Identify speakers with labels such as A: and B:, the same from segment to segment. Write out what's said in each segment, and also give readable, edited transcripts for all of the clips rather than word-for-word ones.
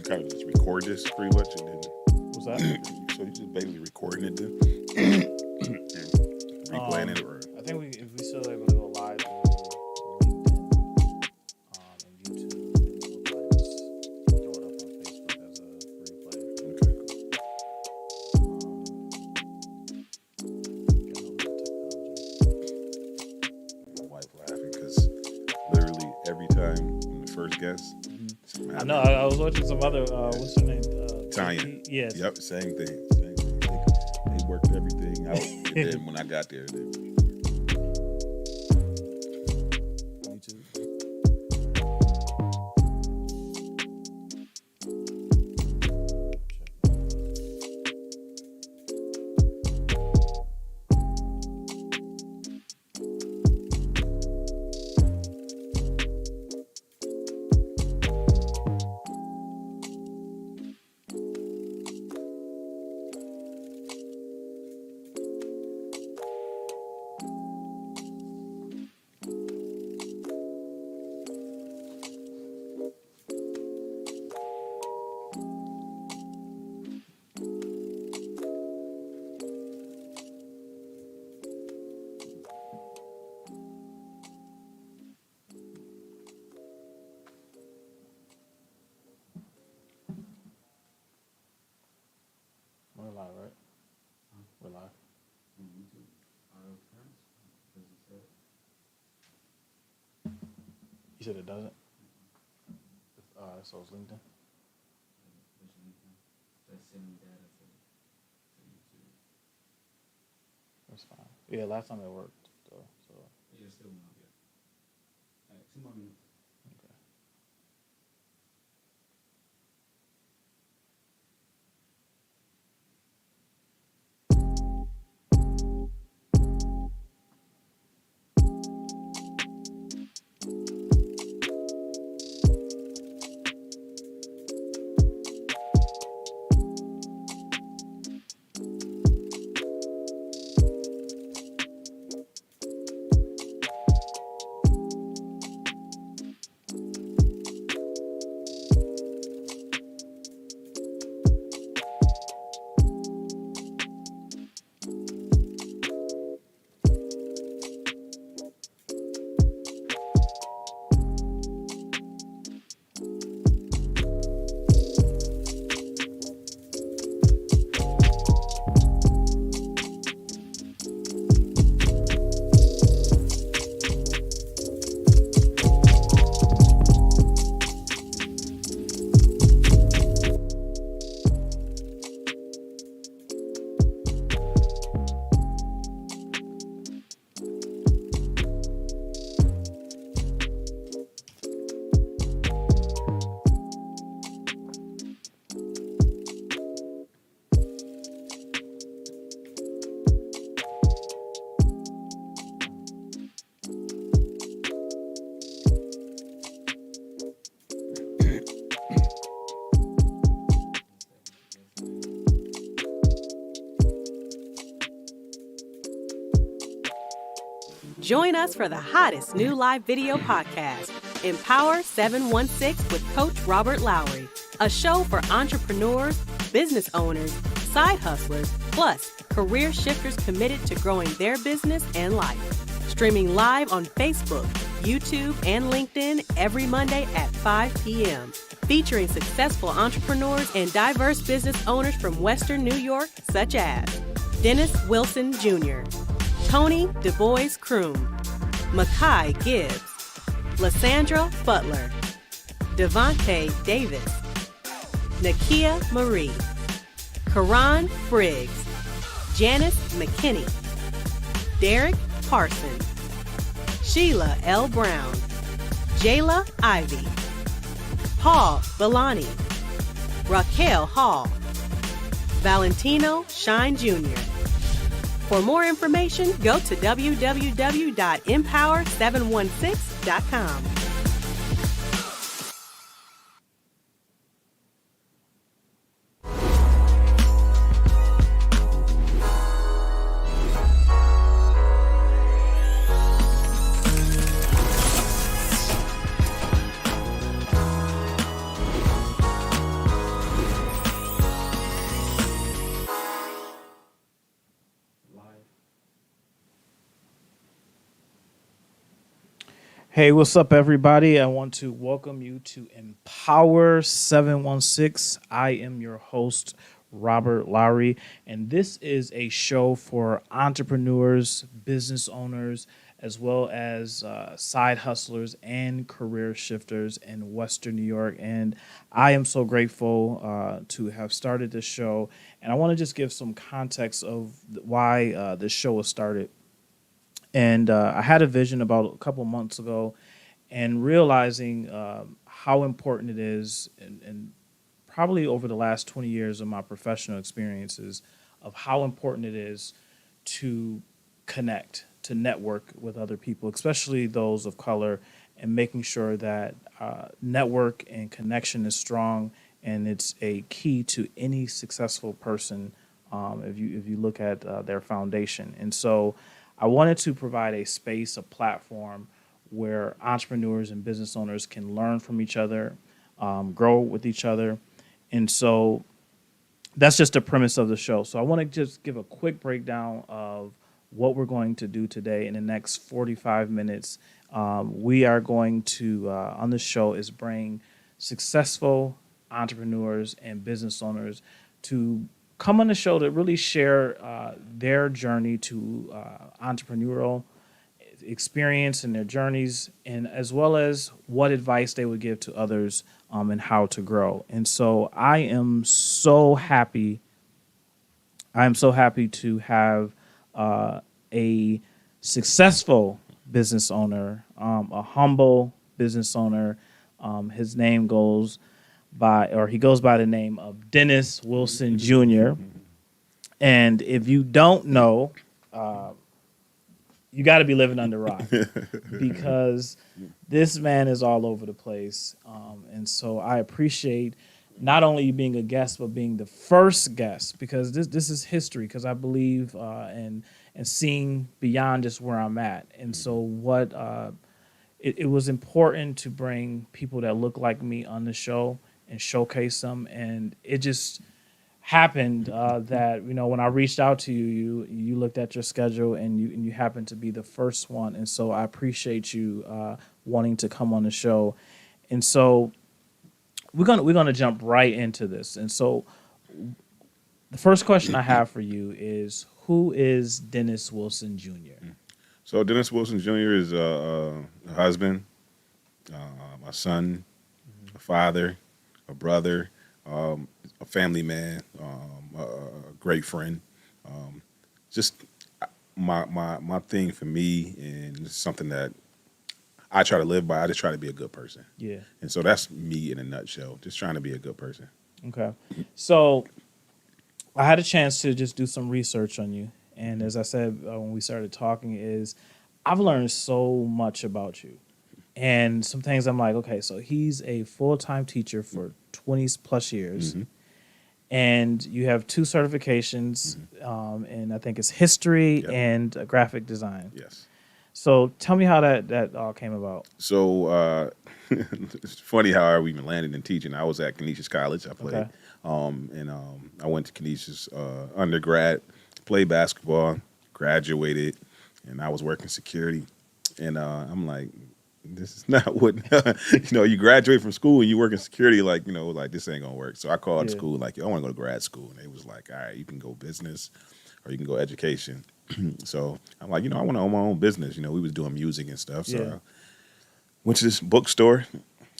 A: kind of just record this pretty much, and then
B: What's that?
A: so you just basically recording it then, and replaying it, or
B: I think if we still able to go live through LinkedIn and YouTube, and we'll probably just throw it up on Facebook as a replay.
A: okay. My wife laughing because literally every time when the first guest,
B: I know. I was watching some other. What's her name?
A: Tanya.
B: Yes.
A: Yep, same thing. They worked everything out, and then when I got there, they
B: YouTube. We're live, right? We're live. You said it doesn't? So it's LinkedIn? That's fine. Yeah, last time it worked, though. So.
C: Yeah, still not yet. All right, 2 more minutes.
B: Okay.
D: Join us for the hottest new live video podcast, Empower716 with Coach Robert Lowry, a show for entrepreneurs, business owners, side hustlers, plus career shifters committed to growing their business and life. Streaming live on Facebook, YouTube, and LinkedIn every Monday at 5 p.m. Featuring successful entrepreneurs and diverse business owners from Western New York, such as Dennis Wilson Jr., Tony DuBois Kroom, Makai Gibbs, Lysandra Butler, Devontae Davis, Nakia Marie, Karan Briggs, Janice McKinney, Derek Parson, Sheila L. Brown, Jayla Ivy, Paul Villani, Raquel Hall, Valentino Shine Jr. For more information, go to www.empower716.com.
B: Hey, what's up, everybody? I want to welcome you to Empower716. I am your host, Robert Lowry, and this is a show for entrepreneurs, business owners, as well as side hustlers and career shifters in Western New York. And I am so grateful to have started this show. And I want to just give some context of why this show was started. And I had a vision about a couple months ago and realizing how important it is, and probably over the last 20 years of my professional experiences, of how important it is to connect, to network with other people, especially those of color, and making sure that network and connection is strong. And it's a key to any successful person if you look at their foundation. And so I wanted to provide a space, a platform where entrepreneurs and business owners can learn from each other, grow with each other. And so that's just the premise of the show. So I want to just give a quick breakdown of what we're going to do today in the next 45 minutes. We are going to, on the show, is bring successful entrepreneurs and business owners to come on the show to really share their journey to entrepreneurial experience and their journeys, and as well as what advice they would give to others and how to grow. And so I am so happy. To have a successful business owner, a humble business owner. His name goes by, or he goes by the name of Dennis Wilson Jr. And if you don't know, you got to be living under a rock because this man is all over the place. And so I appreciate not only you being a guest, but being the first guest, because this is history, because I believe and seeing beyond just where I'm at. And so it was important to bring people that look like me on the show and showcase them. And it just happened that, when I reached out to you looked at your schedule and you happened to be the first one. And so I appreciate you wanting to come on the show. And so we're gonna jump right into this. And so the first question I have for you is, who is Dennis Wilson Jr.?
A: So Dennis Wilson Jr. is a husband, a son, a father, a brother, a family man, a great friend. Just my thing for me, and it's something that I try to live by. I just try to be a good person.
B: Yeah.
A: And so that's me in a nutshell. Just trying to be a good person.
B: Okay. So I had a chance to just do some research on you. And as I said when we started talking, is I've learned so much about you. And some things I'm like, okay, so he's a full-time teacher for 20 plus years. Mm-hmm. And you have 2 certifications, and I think it's history and graphic design.
A: Yes.
B: So tell me how that all came about.
A: So it's funny how we even landed in teaching. I was at Canisius College. I played,
B: Okay.
A: and I went to Canisius undergrad, played basketball, graduated, and I was working security. And I'm like, this is not what you graduate from school and you work in security, like this ain't gonna work. So I called school like, I want to go to grad school, and they was like, all right, you can go business or you can go education. So I'm like, I want to own my own business. We was doing music and stuff. So I went to this bookstore,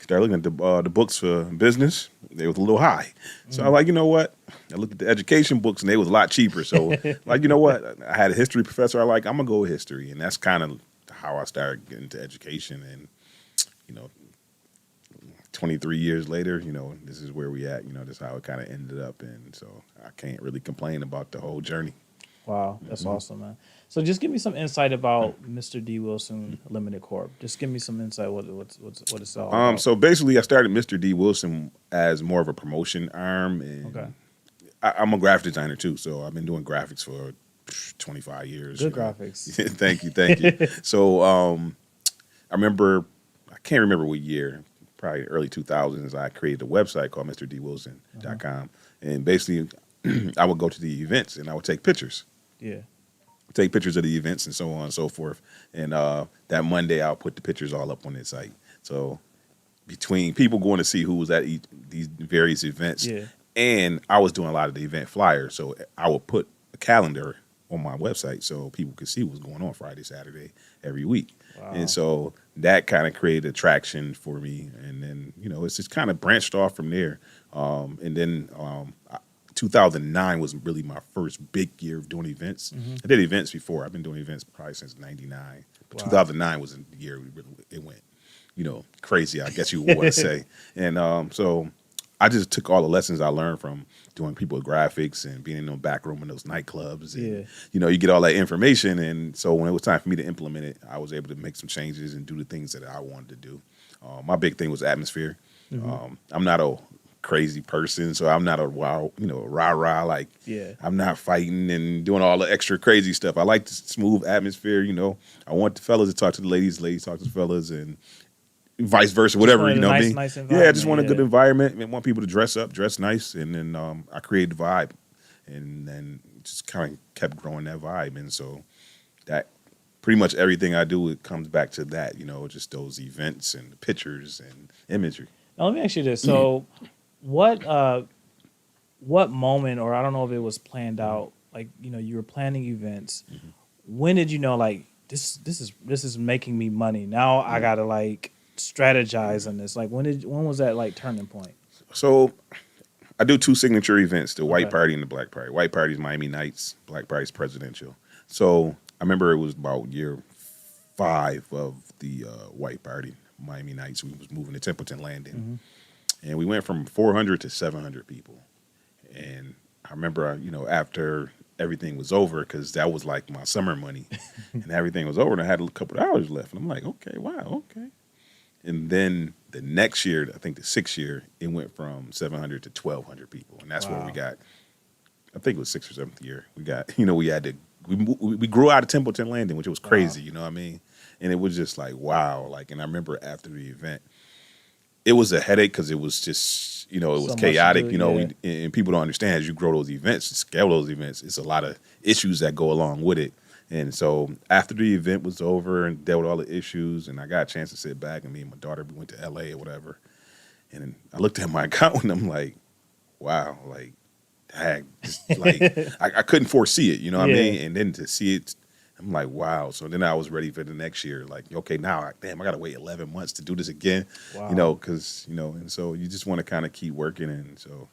A: started looking at the books for business. They was a little high. So I was like, you know what? I looked at the education books and they was a lot cheaper. So like, you know what? I had a history professor. I'm gonna go with history, and that's kind of how I started getting into education. And 23 years later, this is where we at. This is how it kind of ended up. And so I can't really complain about the whole journey.
B: Wow, that's awesome, man. So just give me some insight about Mr. D. Wilson Limited Corp. Just give me some insight what it's all about.
A: So basically, I started Mr. D. Wilson as more of a promotion arm, and I'm a graphic designer too. So I've been doing graphics for 25 years.
B: Good graphics.
A: Thank you. So I can't remember what year, probably early 2000s, I created a website called MrDWilson.com. And basically, I would go to the events and I would take pictures.
B: Yeah.
A: take pictures of the events and so on and so forth. And that Monday, I'll put the pictures all up on the site. So between people going to see who was at these various events,
B: Yeah.
A: and I was doing a lot of the event flyers, so I would put a calendar on my website so people could see what's going on Friday, Saturday, every week.
B: Wow.
A: And so that kind of created attraction for me. And then, it's just kind of branched off from there. And then 2009 was really my first big year of doing events. I did events before. I've been doing events probably since 99. But
B: Wow.
A: 2009 was the year it went, crazy, I guess you would want to say. And so I just took all the lessons I learned from doing people graphics and being in the back room in those nightclubs. And, you get all that information. And so when it was time for me to implement it, I was able to make some changes and do the things that I wanted to do. My big thing was atmosphere. I'm not a crazy person, so I'm not a wild, rah-rah, like I'm not fighting and doing all the extra crazy stuff. I like the smooth atmosphere, I want the fellas to talk to the ladies talk to the fellas, and vice versa, whatever,
B: Just
A: you know what I mean?
B: nice
A: Yeah, I just want a good
B: environment,
A: environment and want people to dress up, dress nice, and then I created the vibe, and then just kind of kept growing that vibe, and so that pretty much everything I do, it comes back to that, just those events and the pictures and imagery.
B: Now let me ask you this: so, what moment, or I don't know if it was planned out, like you were planning events. When did you know, like this is making me money? Now I gotta like strategize on this. Like when was that like turning point?
A: So I do two signature events: the White Party and the Black Party. White Party is Miami Nights. Black Party is presidential. So I remember it was about year 5 of the White Party, Miami Nights. We was moving to Templeton Landing, and we went from 400 to 700 people. And I remember, after everything was over, because that was like my summer money, and everything was over, and I had a couple of hours left, and I'm like, okay, wow, okay. And then the next year, I think the 6th year, it went from 700 to 1,200 people, and that's where we got. I think it was 6th or 7th year. We got, we had to. We grew out of Templeton Landing, which was crazy, you know what I mean? And it was just like, wow. Like, and I remember after the event, it was a headache because it was just, it was
B: So
A: chaotic,
B: much to do,
A: and people don't understand as you grow those events, scale those events, it's a lot of issues that go along with it. And so after the event was over and dealt with all the issues, and I got a chance to sit back, and me and my daughter, we went to LA or whatever. And I looked at my account and I'm like, wow, like, dang, like I couldn't foresee it, you know what I mean? And then to see it, I'm like, wow. So then I was ready for the next year. Like, okay, now, I got to wait 11 months to do this again, because, and so you just want to kind of keep working. And so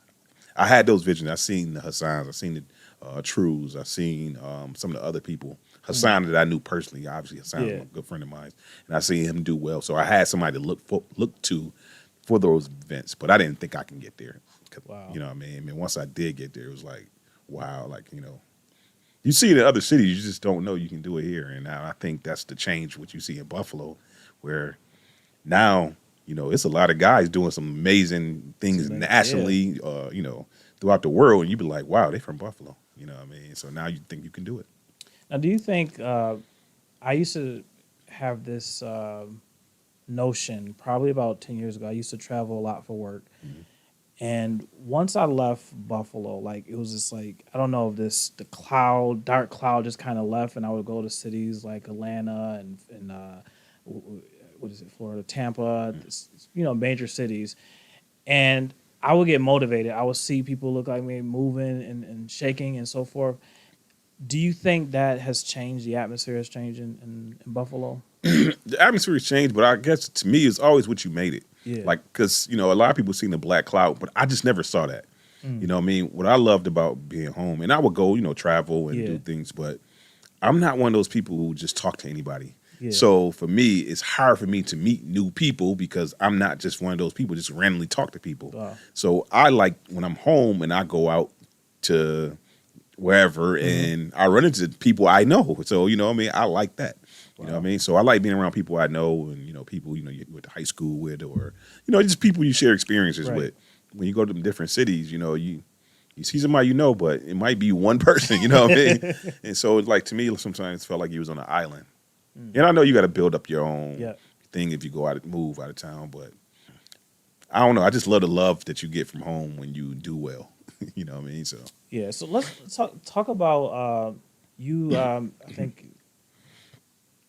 A: I had those visions. I seen the Hassans, I seen the Trues, I seen some of the other people. Hassan that I knew personally, obviously Hassan was a good friend of mine, and I seen him do well. So I had somebody to look to for those events, but I didn't think I can get there.
B: Wow.
A: You know what I mean? I mean, once I did get there, it was like, wow, like, you see it in other cities, you just don't know you can do it here. And now I think that's the change what you see in Buffalo, where now, it's a lot of guys doing some amazing things nationally, throughout the world, and you be like, wow, they from Buffalo. You know what I mean? So now you think you can do it.
B: Now, do you think I used to have this notion probably about 10 years ago? I used to travel a lot for work. And once I left Buffalo, like it was just like, I don't know if the dark cloud just kind of left, and I would go to cities like Atlanta and what is it, Florida, Tampa, major cities. And I would get motivated. I would see people look like me moving and shaking and so forth. Do you think that has changed, the atmosphere has changed in Buffalo?
A: The atmosphere has changed, but I guess to me, it's always what you made it.
B: Yeah.
A: Like, because, a lot of people seen the black cloud, but I just never saw that. You know what I mean? What I loved about being home, and I would go, travel and do things, but I'm not one of those people who just talk to anybody. Yeah. So for me, it's hard for me to meet new people because I'm not just one of those people just randomly talk to people.
B: Wow.
A: So I like when I'm home and I go out to wherever and I run into people I know. So, what I mean? I like that. You know what I mean? So I like being around people I know and, people, you went to high school with or, just people you share experiences with. When you go to different cities, you see somebody but it might be one person, you know what I mean? And so it's like, to me, sometimes it felt like you was on an island. And I know you got to build up your own thing if you move out of town, but I don't know. I just love the love that you get from home when you do well. You know what I mean? So
B: yeah. So let's talk about You, I think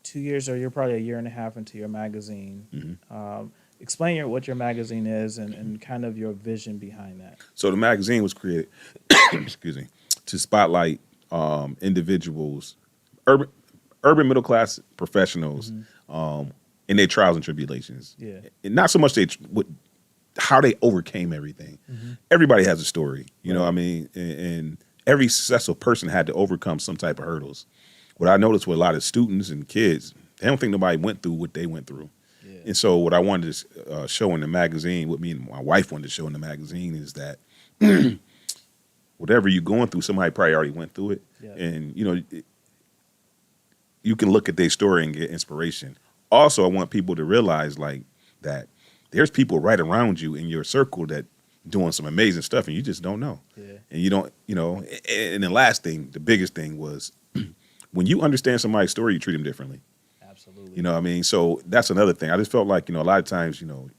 B: 2 years, or you're probably a year and a half into your magazine. Explain what your magazine is and kind of your vision behind that.
A: So the magazine was created, excuse me, to spotlight individuals, urban middle class professionals, in their trials and tribulations.
B: Yeah.
A: And not so much how they overcame everything. Everybody has a story, you know what I mean? And every successful person had to overcome some type of hurdles. What I noticed with a lot of students and kids, they don't think nobody went through what they went through.
B: Yeah.
A: And so what I wanted to show in the magazine, what me and my wife wanted to show in the magazine is that whatever you're going through, somebody probably already went through it.
B: Yeah.
A: And, you know, you can look at their story and get inspiration. Also, I want people to realize like that there's people right around you in your circle that doing some amazing stuff and you just don't know.
B: Yeah.
A: And you don't, you know, and the last thing, the biggest thing was when you understand somebody's story, you treat them differently.
B: Absolutely.
A: You know what I mean? So that's another thing. I just felt like, you know, a lot of times, you know,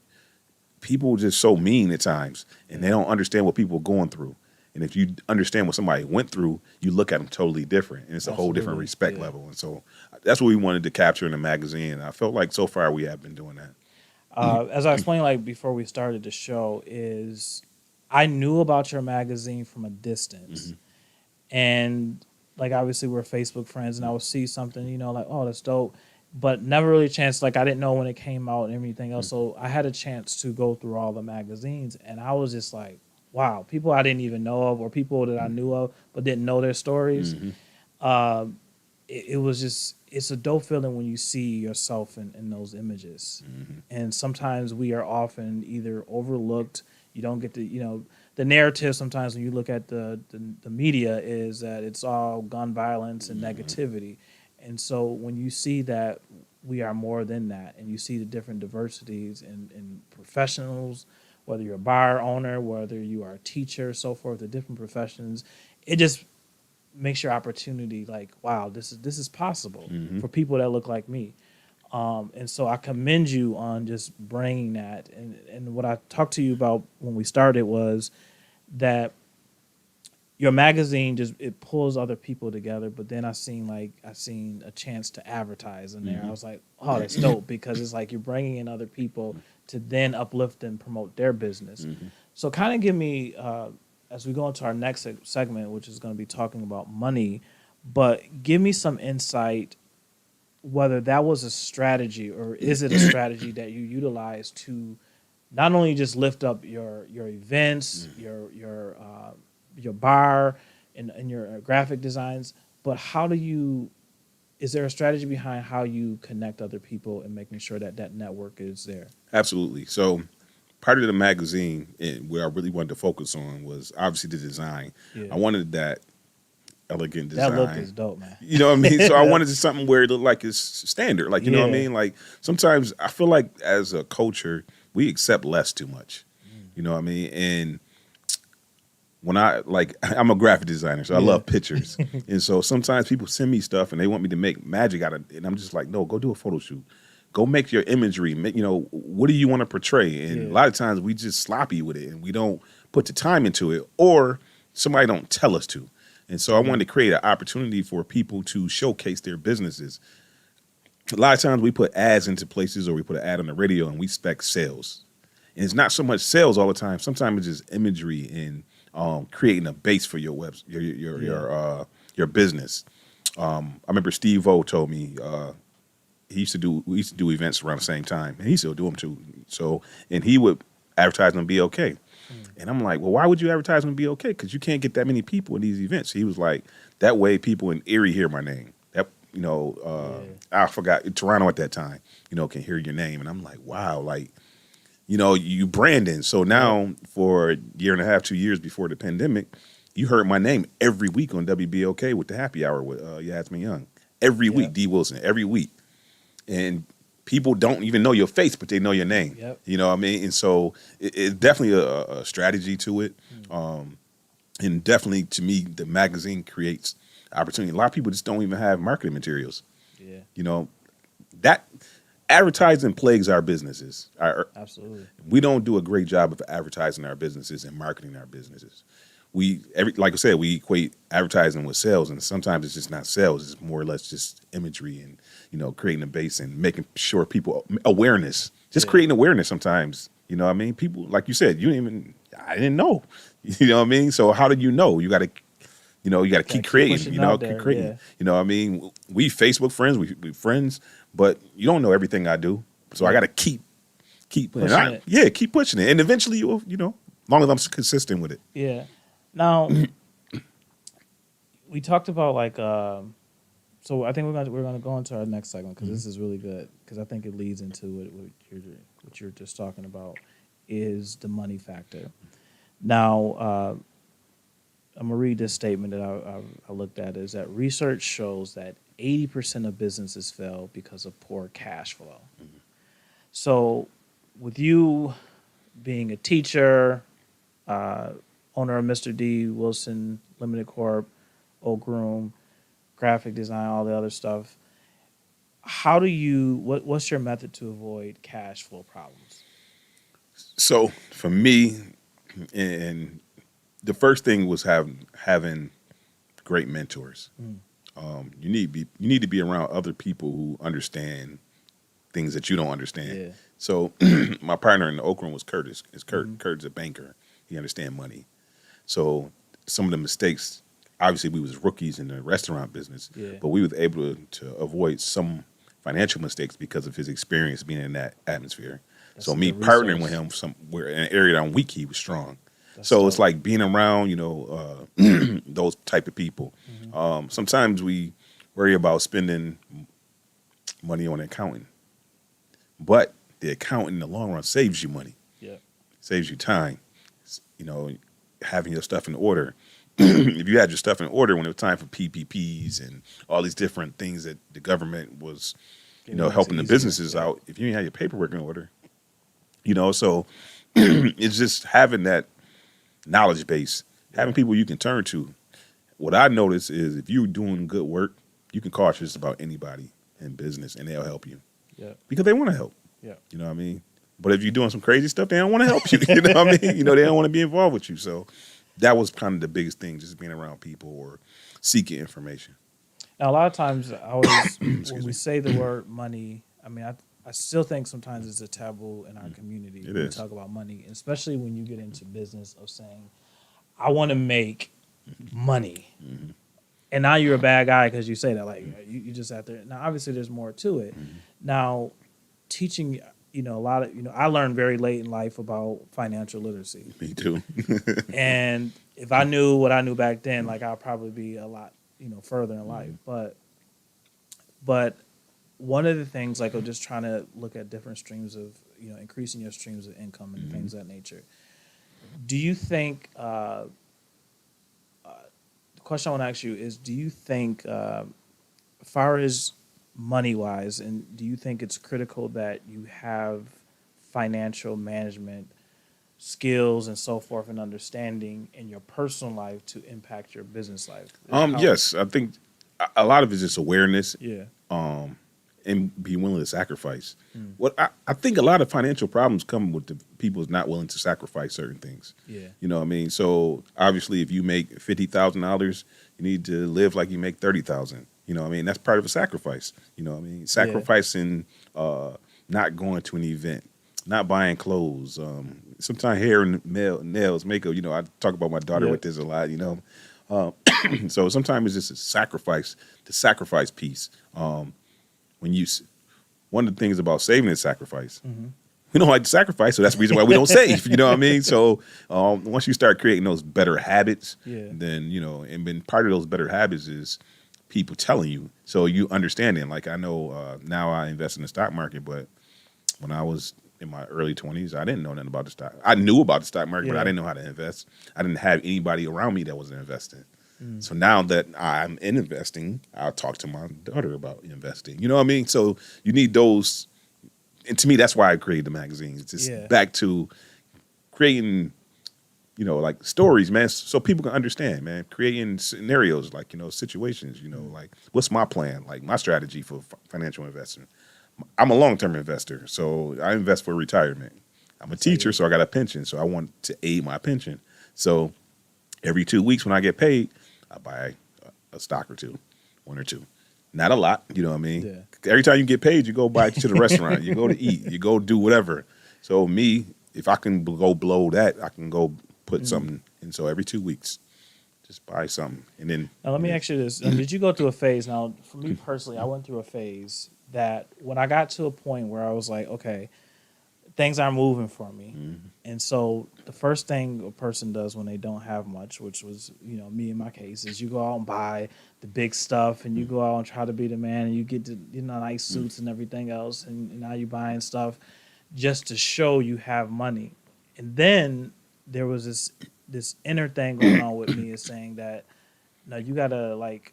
A: people are just so mean at times and they don't understand what people are going through. And if you understand what somebody went through, you look at them totally different. And it's a whole different respect level. And so that's what we wanted to capture in the magazine. And I felt like so far we have been doing that.
B: As I explained, like before we started the show, is I knew about your magazine from a distance, and like obviously we're Facebook friends, and I would see something, you know, like, oh, that's dope, but never really a chance. Like I didn't know when it came out and everything else, so I had a chance to go through all the magazines, and I was just like, wow, people I didn't even know of, or people that I knew of but didn't know their stories. It was just, it's a dope feeling when you see yourself in those images. And sometimes we are often either overlooked. You don't get to, you know, the narrative sometimes when you look at the media is that it's all gun violence and negativity. And so when you see that we are more than that, and you see the different diversities in professionals, whether you're a bar owner, whether you are a teacher, so forth, the different professions, it just makes your opportunity like, wow, this is possible for people that look like me. And so I commend you on just bringing that. And what I talked to you about when we started was that your magazine just, it pulls other people together. But then I seen a chance to advertise in there. I was like, oh, that's dope, because it's like you're bringing in other people to then uplift and promote their business. So kind of give me, as we go into our next segment, which is going to be talking about money, but give me some insight whether that was a strategy, or is it a strategy that you utilize to not only just lift up your events, your bar and your graphic designs, but is there a strategy behind how you connect other people and making sure that that network is there?
A: Absolutely. So part of the magazine, and where I really wanted to focus on, was obviously the design.
B: Yeah.
A: I wanted that elegant design.
B: That look is dope, man.
A: You know what I mean? So I wanted something where it looked like it's standard. Like, you know what I mean? Like sometimes I feel like as a culture, we accept less too much. You know what I mean? And when I'm a graphic designer, so I love pictures. And so sometimes people send me stuff and they want me to make magic out of it. And I'm just like, no, go do a photo shoot. Go make your imagery. You know, what do you want to portray? And a lot of times we just sloppy with it and we don't put the time into it, or somebody don't tell us to. And so I wanted to create an opportunity for people to showcase their businesses. A lot of times we put ads into places, or we put an ad on the radio and we spec sales. And it's not so much sales all the time. Sometimes it's just imagery and creating a base for your your business. I remember Steve O told me we used to do events around the same time, and he still do them too. So, and he would advertise on BOK. And I'm like, well, why would you advertise on BOK? Because you can't get that many people in these events. He was like, that way people in Erie hear my name. That, you know, I forgot, Toronto at that time, you know, can hear your name. And I'm like, wow, like, you know, you branding. So now for a year and a half, 2 years before the pandemic, you heard my name every week on WBOK with the happy hour with Yasmin Young. Every week, D. Wilson, every week. And people don't even know your face, but they know your name.
B: Yep.
A: You know what I mean? And so it's definitely a strategy to it. And definitely, to me, the magazine creates opportunity. A lot of people just don't even have marketing materials.
B: Yeah.
A: You know, that advertising plagues our businesses.
B: Absolutely.
A: We don't do a great job of advertising our businesses and marketing our businesses. like I said, we equate advertising with sales, and sometimes it's just not sales. It's more or less just imagery and, creating a base and making sure people awareness, just creating awareness sometimes. You know what I mean? People, like you said, I didn't know. You know what I mean? So how did you know? You got to, keep creating,
B: pushing out there,
A: keep creating.
B: yeah.
A: You know what I mean? We Facebook friends, we friends, but you don't know everything I do. So I got to keep
B: Pushing it.
A: Yeah, keep pushing it. And eventually you'll, as long as I'm consistent with it.
B: Yeah. Now, we talked about like, so I think we're gonna go into our next segment because this is really good because I think it leads into what you're just talking about is the money factor. Now, I'm gonna read this statement that I looked at is that research shows that 80% of businesses fail because of poor cash flow. Mm-hmm. So, with you being a teacher, owner of Mr. D. Wilson Limited Corp., Oak Room, graphic design, all the other stuff. How do you? What's your method to avoid cash flow problems?
A: So for me, and the first thing was having great mentors. You need to be around other people who understand things that you don't understand.
B: Yeah.
A: So my partner in the Oak Room was Curtis. Curtis a banker. He understands money. So some of the mistakes, obviously we was rookies in the restaurant business, but we were able to avoid some financial mistakes because of his experience being in that atmosphere.
B: That's
A: so me
B: good
A: partnering
B: resource.
A: with him somewhere in an area that I'm weak, he was strong.
B: That's
A: so
B: dope.
A: it's like being around, those type of people. Sometimes we worry about spending money on accounting, but the accountant in the long run saves you money.
B: Yeah.
A: Saves you time. Having your stuff in order. If you had your stuff in order when it was time for PPPs and all these different things that the government was, helping the businesses out, if you didn't have your paperwork in order, so it's just having that knowledge base, having people you can turn to. What I notice is if you're doing good work, you can call just about anybody in business and they'll help you.
B: Yeah.
A: Because they want to help.
B: Yeah.
A: You know what I mean? But if you're doing some crazy stuff, they don't want to help you. You know what I mean? They don't want to be involved with you. So that was kind of the biggest thing, just being around people or seeking information.
B: Now, a lot of times, I always when we say the word money, I mean, I still think sometimes it's a taboo in our community when we talk about money, especially when you get into business of saying, I want to make money. Mm-hmm. And now you're a bad guy because you say that. Like, you just out there. Now, obviously, there's more to it. Mm-hmm. Now, teaching, a lot of, I learned very late in life about financial literacy.
A: Me too.
B: And if I knew what I knew back then, like, I'd probably be a lot, further in life. But one of the things, like, of just trying to look at different streams of, increasing your streams of income and things of that nature. Do you think, the question I want to ask you is, do you think, as far as money-wise, and do you think it's critical that you have financial management skills and so forth and understanding in your personal life to impact your business life?
A: Yes, I think a lot of it is just awareness.
B: Yeah.
A: And be willing to sacrifice. What I think a lot of financial problems come with the people not willing to sacrifice certain things.
B: Yeah.
A: You know what I mean? So obviously if you make $50,000, you need to live like you make $30,000. You know what I mean? That's part of a sacrifice. You know what I mean? Sacrificing not going to an event, not buying clothes, sometimes hair and nails, makeup. I talk about my daughter with this a lot, So sometimes it's just a sacrifice, the sacrifice piece. One of the things about saving is sacrifice. Mm-hmm. We don't like to sacrifice, so that's the reason why we don't save. You know what I mean? So once you start creating those better habits, then and then part of those better habits is people telling you, so you understanding. Like I know now I invest in the stock market, but when I was in my early 20s, I didn't know nothing about the stock. I knew about the stock market, but I didn't know how to invest. I didn't have anybody around me that was investing. So now that I'm in investing, I'll talk to my daughter about investing. You know what I mean? So you need those. And to me, that's why I created the magazine. It's just back to creating, like stories, man, so people can understand, man. Creating scenarios, like, situations, like what's my plan, like my strategy for financial investment. I'm a long-term investor, so I invest for retirement. I'm a teacher, so I got a pension, so I want to aid my pension. So Every 2 weeks when I get paid, I buy a stock or two, one or two. Not a lot, you know what I mean?
B: Yeah.
A: Every time you get paid, you go buy to the restaurant, you go to eat, you go do whatever. So me, if I can go blow that, I can go put something. And so every 2 weeks, just buy something. And then
B: Now, let me ask you this. Did you go through a phase? Now, for me personally, I went through a phase that when I got to a point where I was like, okay, things aren't moving for me. And so the first thing a person does when they don't have much, which was, me in my case, is you go out and buy the big stuff and you go out and try to be the man and you get to, nice suits and everything else. And now you're buying stuff just to show you have money. And then there was this inner thing going on with me is saying that, no, you got to like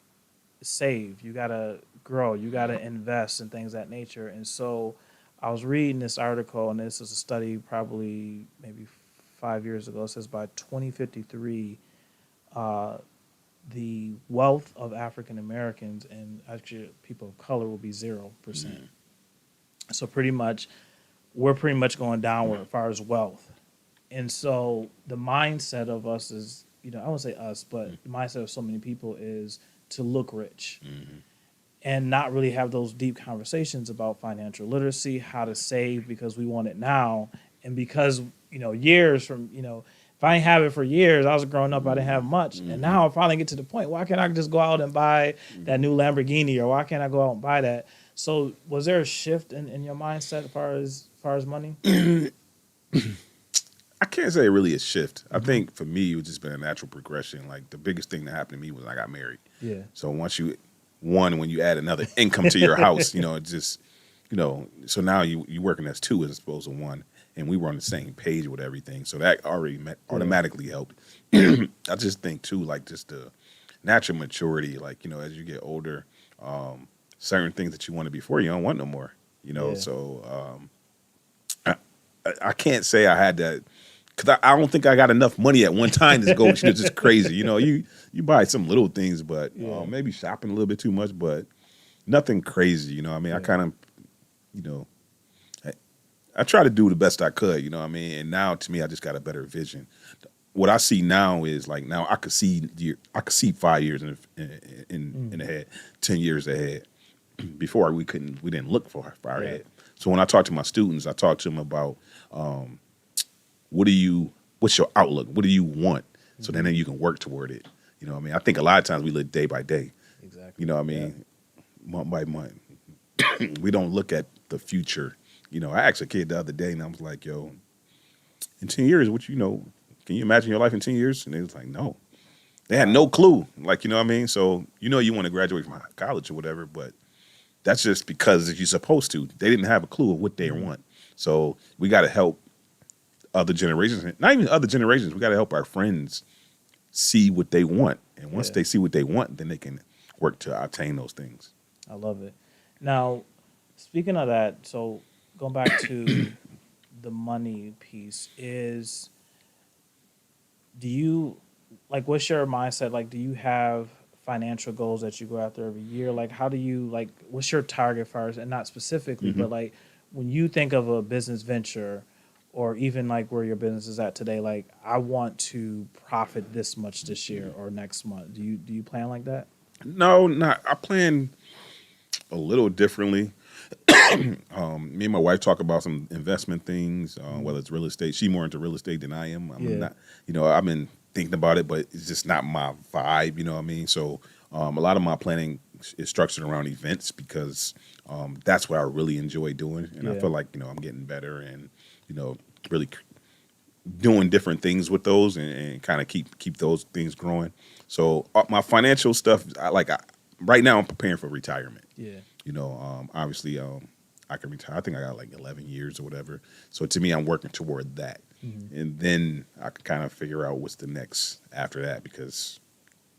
B: save, you got to grow, you got to invest and things of that nature. And so I was reading this article, and this is a study probably maybe 5 years ago. It says by 2053, the wealth of African Americans and actually people of color will be 0%. So we're pretty much going downward as far as wealth. And so the mindset of us is, I won't say us, but the mindset of so many people is to look rich. And not really have those deep conversations about financial literacy, how to save because we want it now. And because, years from, if I didn't have it for years, I was growing up, I didn't have much. And now I finally get to the point, why can't I just go out and buy that new Lamborghini, or why can't I go out and buy that? So was there a shift in your mindset as far as money?
A: I can't say really a shift. I think for me, it's just been a natural progression. Like the biggest thing that happened to me was I got married.
B: Yeah.
A: So when you add another income to your house, it just, so now you working as two as opposed to one, and we were on the same page with everything. So that already automatically helped. I just think too, like just the natural maturity, like, as you get older, certain things that you wanted before, you don't want no more, So I can't say I had that. Because I don't think I got enough money at one time to go. It's just crazy. You buy some little things, but maybe shopping a little bit too much, but nothing crazy. I kind of, I try to do the best I could, And now to me, I just got a better vision. What I see now is like now I could see 5 years in ahead, 10 years ahead. Before we didn't look far ahead. So when I talk to my students, I talk to them about what's your outlook? What do you want? So then you can work toward it. I think a lot of times we live day by day.
B: Exactly.
A: Month by month. We don't look at the future. I asked a kid the other day and I was like, yo, in 10 years, can you imagine your life in 10 years? And they was like, no. They had no clue. Like, So, you want to graduate from college or whatever, but that's just because you're supposed to. They didn't have a clue of what they want. So we got to help other generations, not even other generations. We got to help our friends see what they want. And once they see what they want, then they can work to obtain those things.
B: I love it. Now, speaking of that, so going back to the money piece what's your mindset? Like, do you have financial goals that you go after every year? Like, how do you, what's your target first? And not specifically, but like when you think of a business venture or even like where your business is at today, like I want to profit this much this year or next month. Do you plan like that?
A: No, not. I plan a little differently. Me and my wife talk about some investment things, whether it's real estate. She's more into real estate than I am. I'm not, I've been thinking about it, but it's just not my vibe, you know what I mean? So a lot of my planning is structured around events because that's what I really enjoy doing. And I feel like, I'm getting better and, really doing different things with those and kind of keep those things growing. So my financial stuff, right now I'm preparing for retirement.
B: Yeah.
A: Obviously I can retire. I think I got like 11 years or whatever. So to me, I'm working toward that. And then I can kind of figure out what's the next after that because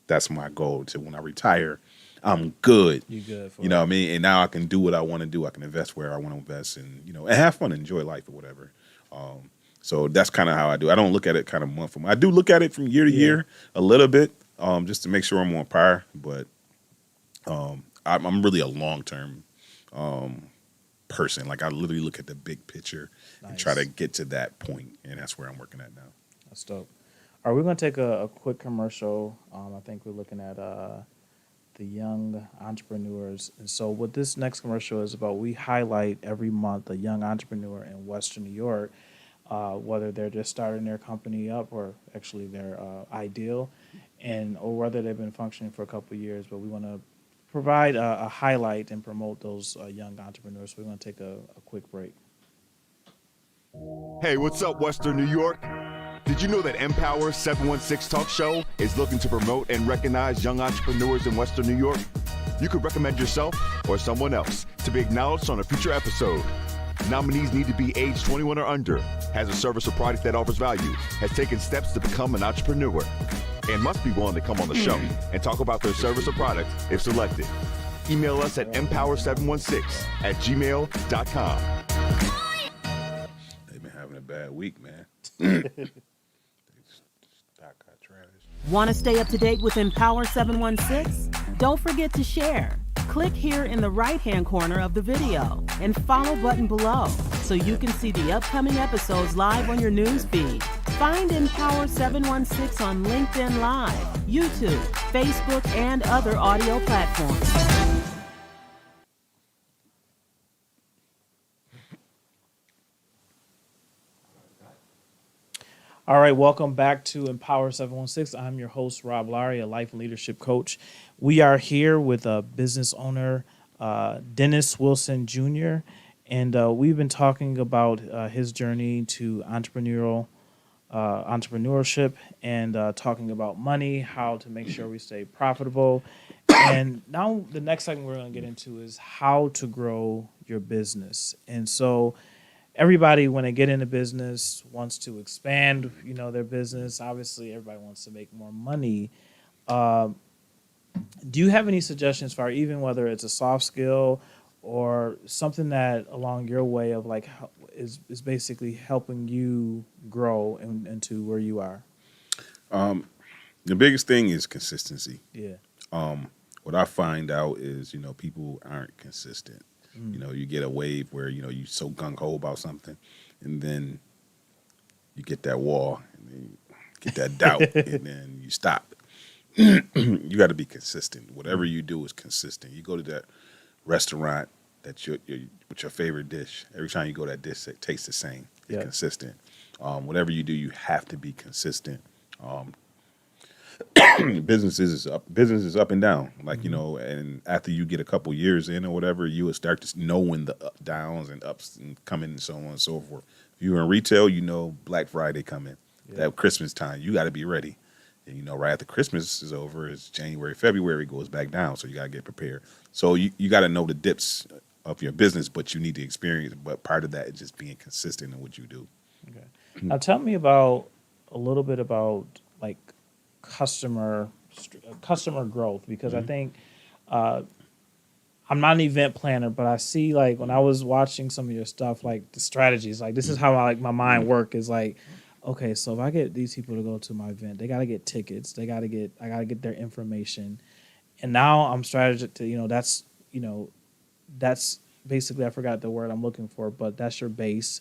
A: that's my goal to when I retire, I'm good.
B: You good for
A: you know what I mean? And now I can do what I want to do. I can invest where I want to invest and, and have fun and enjoy life or whatever. So that's kind of how I do. I don't look at it kind of month from month. I do look at it from year to year a little bit just to make sure I'm on par. But I'm really a long-term person. Like I literally look at the big picture and try to get to that point. And that's where I'm working at now.
B: That's dope. All right, we're going to take a quick commercial. I think we're looking at the young entrepreneurs. And so, what this next commercial is about, we highlight every month a young entrepreneur in Western New York, whether they're just starting their company up or actually they're ideal, and or whether they've been functioning for a couple of years. But we want to provide a highlight and promote those young entrepreneurs. So we're going to take a quick break.
E: Hey, what's up, Western New York? Did you know that Empower716 Talk Show is looking to promote and recognize young entrepreneurs in Western New York? You could recommend yourself or someone else to be acknowledged on a future episode. Nominees need to be age 21 or under, has a service or product that offers value, has taken steps to become an entrepreneur, and must be willing to come on the show and talk about their service or product if selected. Email us at empower716@gmail.com.
A: They've been having a bad week, man. Stock got trash.
D: Want to stay up to date with Empower 716? Don't forget to share. Click here in the right-hand corner of the video and follow button below so you can see the upcoming episodes live on your news feed. Find Empower 716 on LinkedIn Live, YouTube, Facebook, and other audio platforms.
B: All right, welcome back to Empower 716. I'm your host, Rob Lowry, a life and leadership coach. We are here with a business owner, Dennis Wilson Jr., and we've been talking about his journey to entrepreneurship and talking about money, how to make sure we stay profitable. And now the next segment we're going to get into is how to grow your business. And so everybody, when they get into business, wants to expand, their business. Obviously, everybody wants to make more money. Do you have any suggestions for even whether it's a soft skill or something that along your way of like is basically helping you grow into where you are?
A: The biggest thing is consistency.
B: Yeah.
A: What I find out is, people aren't consistent. You get a wave where, you so gung-ho about something, and then you get that wall, and then you get that doubt, and then you stop. You got to be consistent. Whatever you do is consistent. You go to that restaurant that's your with your favorite dish. Every time you go, that dish tastes the same. It's consistent. Whatever you do, you have to be consistent. Business is up and down, and after you get a couple years in or whatever, you will start to know when the downs and ups and coming and so on and so forth. If you're in retail, Black Friday coming, that Christmas time, you got to be ready. And right after Christmas is over, it's January, February goes back down, so you got to get prepared. So you got to know the dips of your business, but you need the experience. But part of that is just being consistent in what you do. Okay.
B: Now tell me a little bit about like customer growth, because I think I'm not an event planner, but I see like when I was watching some of your stuff, like the strategies, like this is how my mind work is like, okay, so if I get these people to go to my event, they got to get tickets, I got to get their information, and now I'm strategic to that's basically, I forgot the word I'm looking for, but that's your base.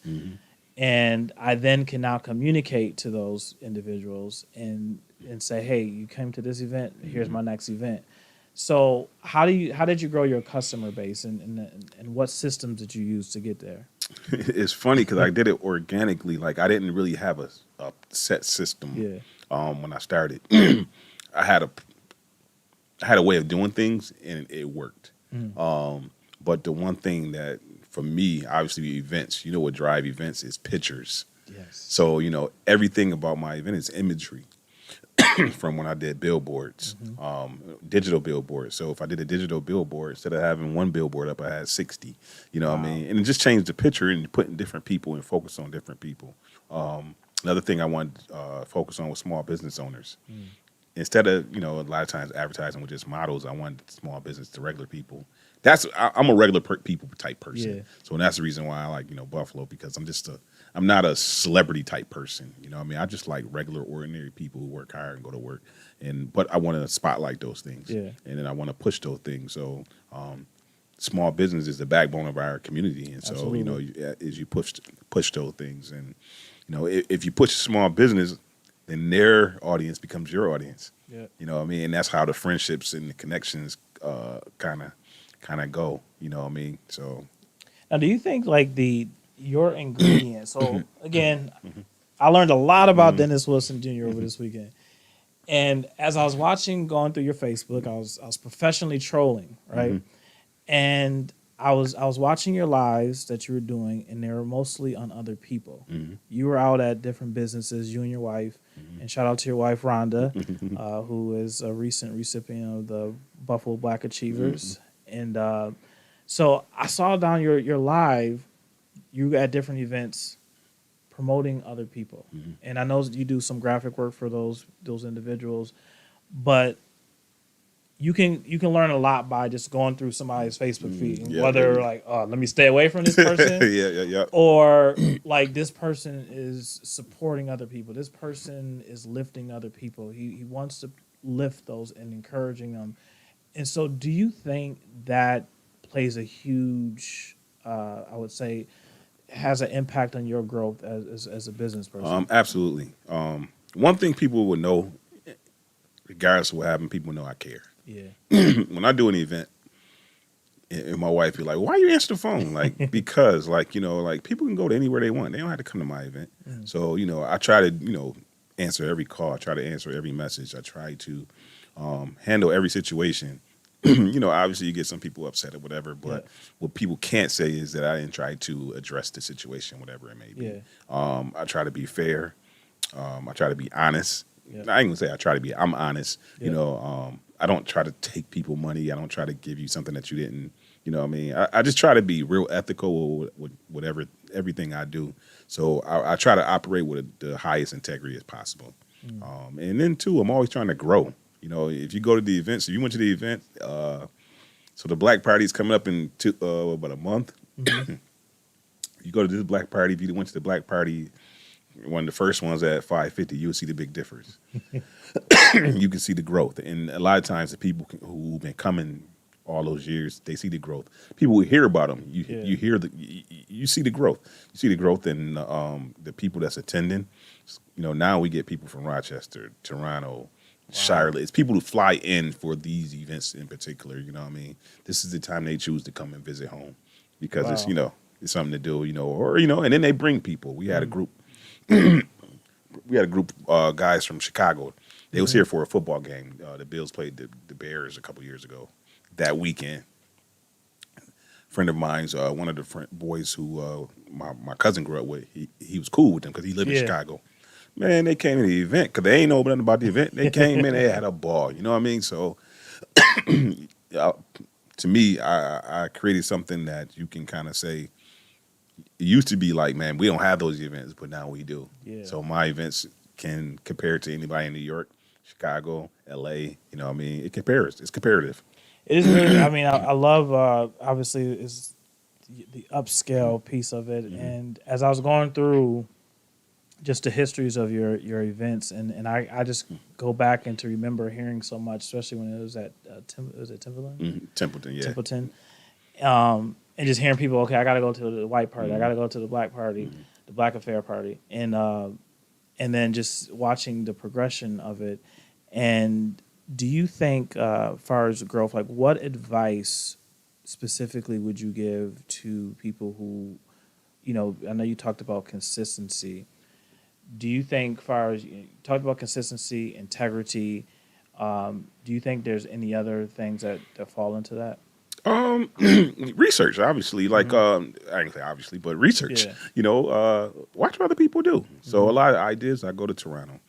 B: And I then can now communicate to those individuals and say, hey, you came to this event, here's my next event. So how did you grow your customer base, and what systems did you use to get there?
A: It's funny because I did it organically. Like I didn't really have a set system. When I started, I had a way of doing things and it worked. But the one thing that for me, obviously, events, what drive events is pictures. Yes. So, everything about my event is imagery from when I did billboards, digital billboards. So if I did a digital billboard, instead of having one billboard up, I had 60, what I mean? And it just changed the picture and putting different people and focus on different people. Another thing I wanted to focus on was small business owners. Instead of, a lot of times advertising with just models, I wanted small business to regular people. I'm a regular people type person. Yeah. So that's the reason why I like, Buffalo, because I'm not a celebrity type person. I just like regular, ordinary people who work hard and go to work. But I want to spotlight those things. Yeah. And then I want to push those things. So small business is the backbone of our community. And so, as you push those things. And, if you push small business, then their audience becomes your audience.
B: Yeah.
A: You know what I mean? And that's how the friendships and the connections kind of go. You know what I mean? So
B: Now, do you think like your ingredients? So again, I learned a lot about Dennis Wilson Jr. over this weekend, and as I was going through your Facebook, I was professionally trolling, right? And I was watching your lives that you were doing, and they were mostly on other people. You were out at different businesses, you and your wife, and shout out to your wife Rhonda, who is a recent recipient of the Buffalo Black Achievers, and so I saw down your live, you at different events promoting other people, and I know you do some graphic work for those individuals, but you can learn a lot by just going through somebody's Facebook feed, and whether like, oh, let me stay away from this person,
A: yeah.
B: or like this person is supporting other people, this person is lifting other people. He wants to lift those and encouraging them, and so do you think that plays a huge, I would say, has an impact on your growth as a business person?
A: Absolutely. One thing people would know, regardless of what happened, people know I care.
B: Yeah.
A: When I do an event, and my wife be like, "Why you answer the phone?" Like, because, like, you know, like people can go to anywhere they want. They don't have to come to my event. So, you know, I try to, you know, answer every call. I try to answer every message. I try to handle every situation. You know, obviously you get some people upset or whatever, but what people can't say is that I didn't try to address the situation, whatever it may be. I try to be fair. I try to be honest. I ain't gonna say I try to be. I'm honest. You know, I don't try to take people money. I don't try to give you something that you didn't. You know what I mean? I just try to be real ethical with whatever everything I do. So I try to operate with the highest integrity as possible. And then too, I'm always trying to grow. You know, if you go to the event, so you went to the event, so the black party is coming up in about a month. You go to this black party, if you went to the black party, one of the first ones at 550, you'll see the big difference. You can see the growth. And a lot of times the people who've been coming all those years, they see the growth. People will hear about them. You hear you see the growth. You see the growth in the people that's attending. You know, now we get people from Rochester, Toronto, Charlotte. It's people who fly in for these events in particular. You know what I mean? This is the time they choose to come and visit home because it's, you know, it's something to do, you know, or, you know, and then they bring people. We had a group. We had a group of guys from Chicago. They was here for a football game. The Bills played the Bears a couple years ago. That weekend, friend of mine's, one of the boys who my cousin grew up with, he was cool with them because he lived in Chicago. Man, they came to the event because they ain't know nothing about the event. They came in, they had a ball. You know what I mean? So, to me, I created something that you can kind of say. It used to be like, man, we don't have those events, but now we do. Yeah. So my events can compare to anybody in New York, Chicago, LA. You know what I mean? It compares. It's comparative.
B: It is really, I mean, I love, obviously, is the upscale piece of it. And as I was going through just the histories of your events, and I just go back and to remember hearing so much, especially when it was at Timberland?
A: Templeton, yeah.
B: Templeton. And just hearing people, okay, I got to go to the white party, I got to go to the black party, the black affair party, and then just watching the progression of it. And do you think, as far as growth, like what advice specifically would you give to people who, you know, I know you talked about consistency. Do you think, as far as you talked about consistency, integrity, do you think there's any other things that fall into that?
A: Research, obviously, like I ain't say obviously, but research. Yeah. You know, watch what other people do. So a lot of ideas. I go to Toronto.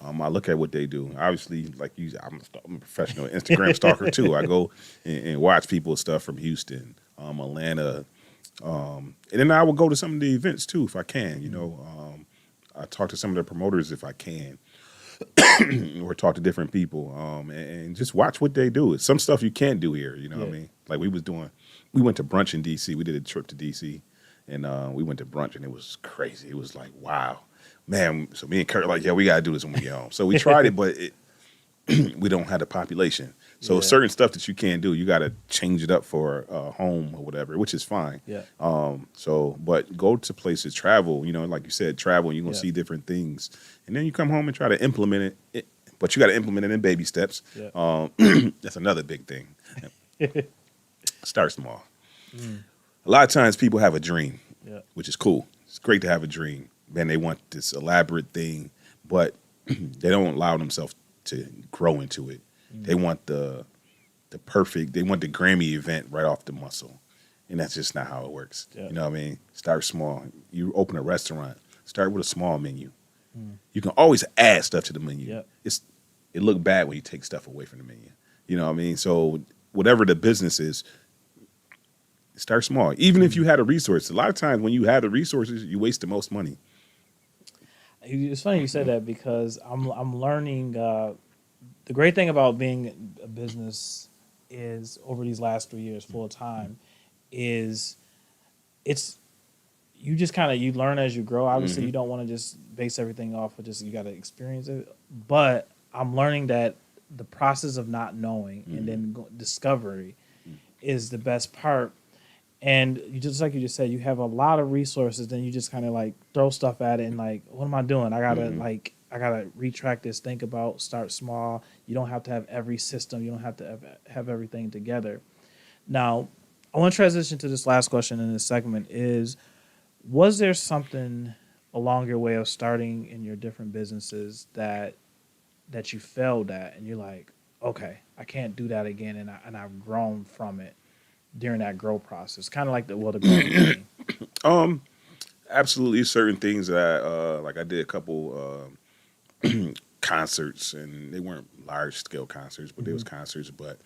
A: I look at what they do. Obviously, like you, I'm a professional Instagram stalker too. I go and watch people's stuff from Houston, Atlanta, and then I will go to some of the events too if I can. You know, I talk to some of the promoters if I can. Or talk to different people and just watch what they do. It's some stuff you can't do here, you know what I mean? Like we went to brunch in D.C. We did a trip to D.C. and we went to brunch and it was crazy. It was like, wow. Man, so me and Kurt like, yeah, we got to do this when we get home. So we tried it, but we don't have the population. So
B: Yeah.
A: certain stuff that you can't do, you got to change it up for home or whatever, which is fine.
B: Yeah.
A: But go to places, travel. Like you said, travel. And you're gonna
B: Yeah.
A: see different things, and then you come home and try to implement it. But you got to implement it in baby steps.
B: Yeah.
A: That's another big thing. Start small. A lot of times people have a dream,
B: Yeah.
A: which is cool. It's great to have a dream. Man, they want this elaborate thing, but they don't allow themselves to grow into it. They want the perfect, they want the Grammy event right off the muscle. And that's just not how it works.
B: Yeah.
A: You know what I mean? Start small. You open a restaurant, start with a small menu. You can always add stuff to the menu.
B: Yeah.
A: It look bad when you take stuff away from the menu. You know what I mean? So whatever the business is, start small. Even if you had a resource. A lot of times when you have the resources, you waste the most money.
B: It's funny you said that because I'm learning. The great thing about being a business is over these last 3 years full time is it's you just kind of you learn as you grow. Obviously, you don't want to just base everything off of just you got to experience it. But I'm learning that the process of not knowing and then discovery is the best part. And you just like you just said, you have a lot of resources. Then you just kind of like throw stuff at it and like, what am I doing? I gotta retract this. Think about start small. You don't have to have every system. You don't have to have everything together. Now, I want to transition to this last question in this segment is, was there something along your way of starting in your different businesses that you failed at and you're like, okay, I can't do that again, and I've grown from it during that growth process, kind of like the growth thing.
A: Absolutely, certain things that like I did a couple concerts, and they weren't large scale concerts, but they was concerts. But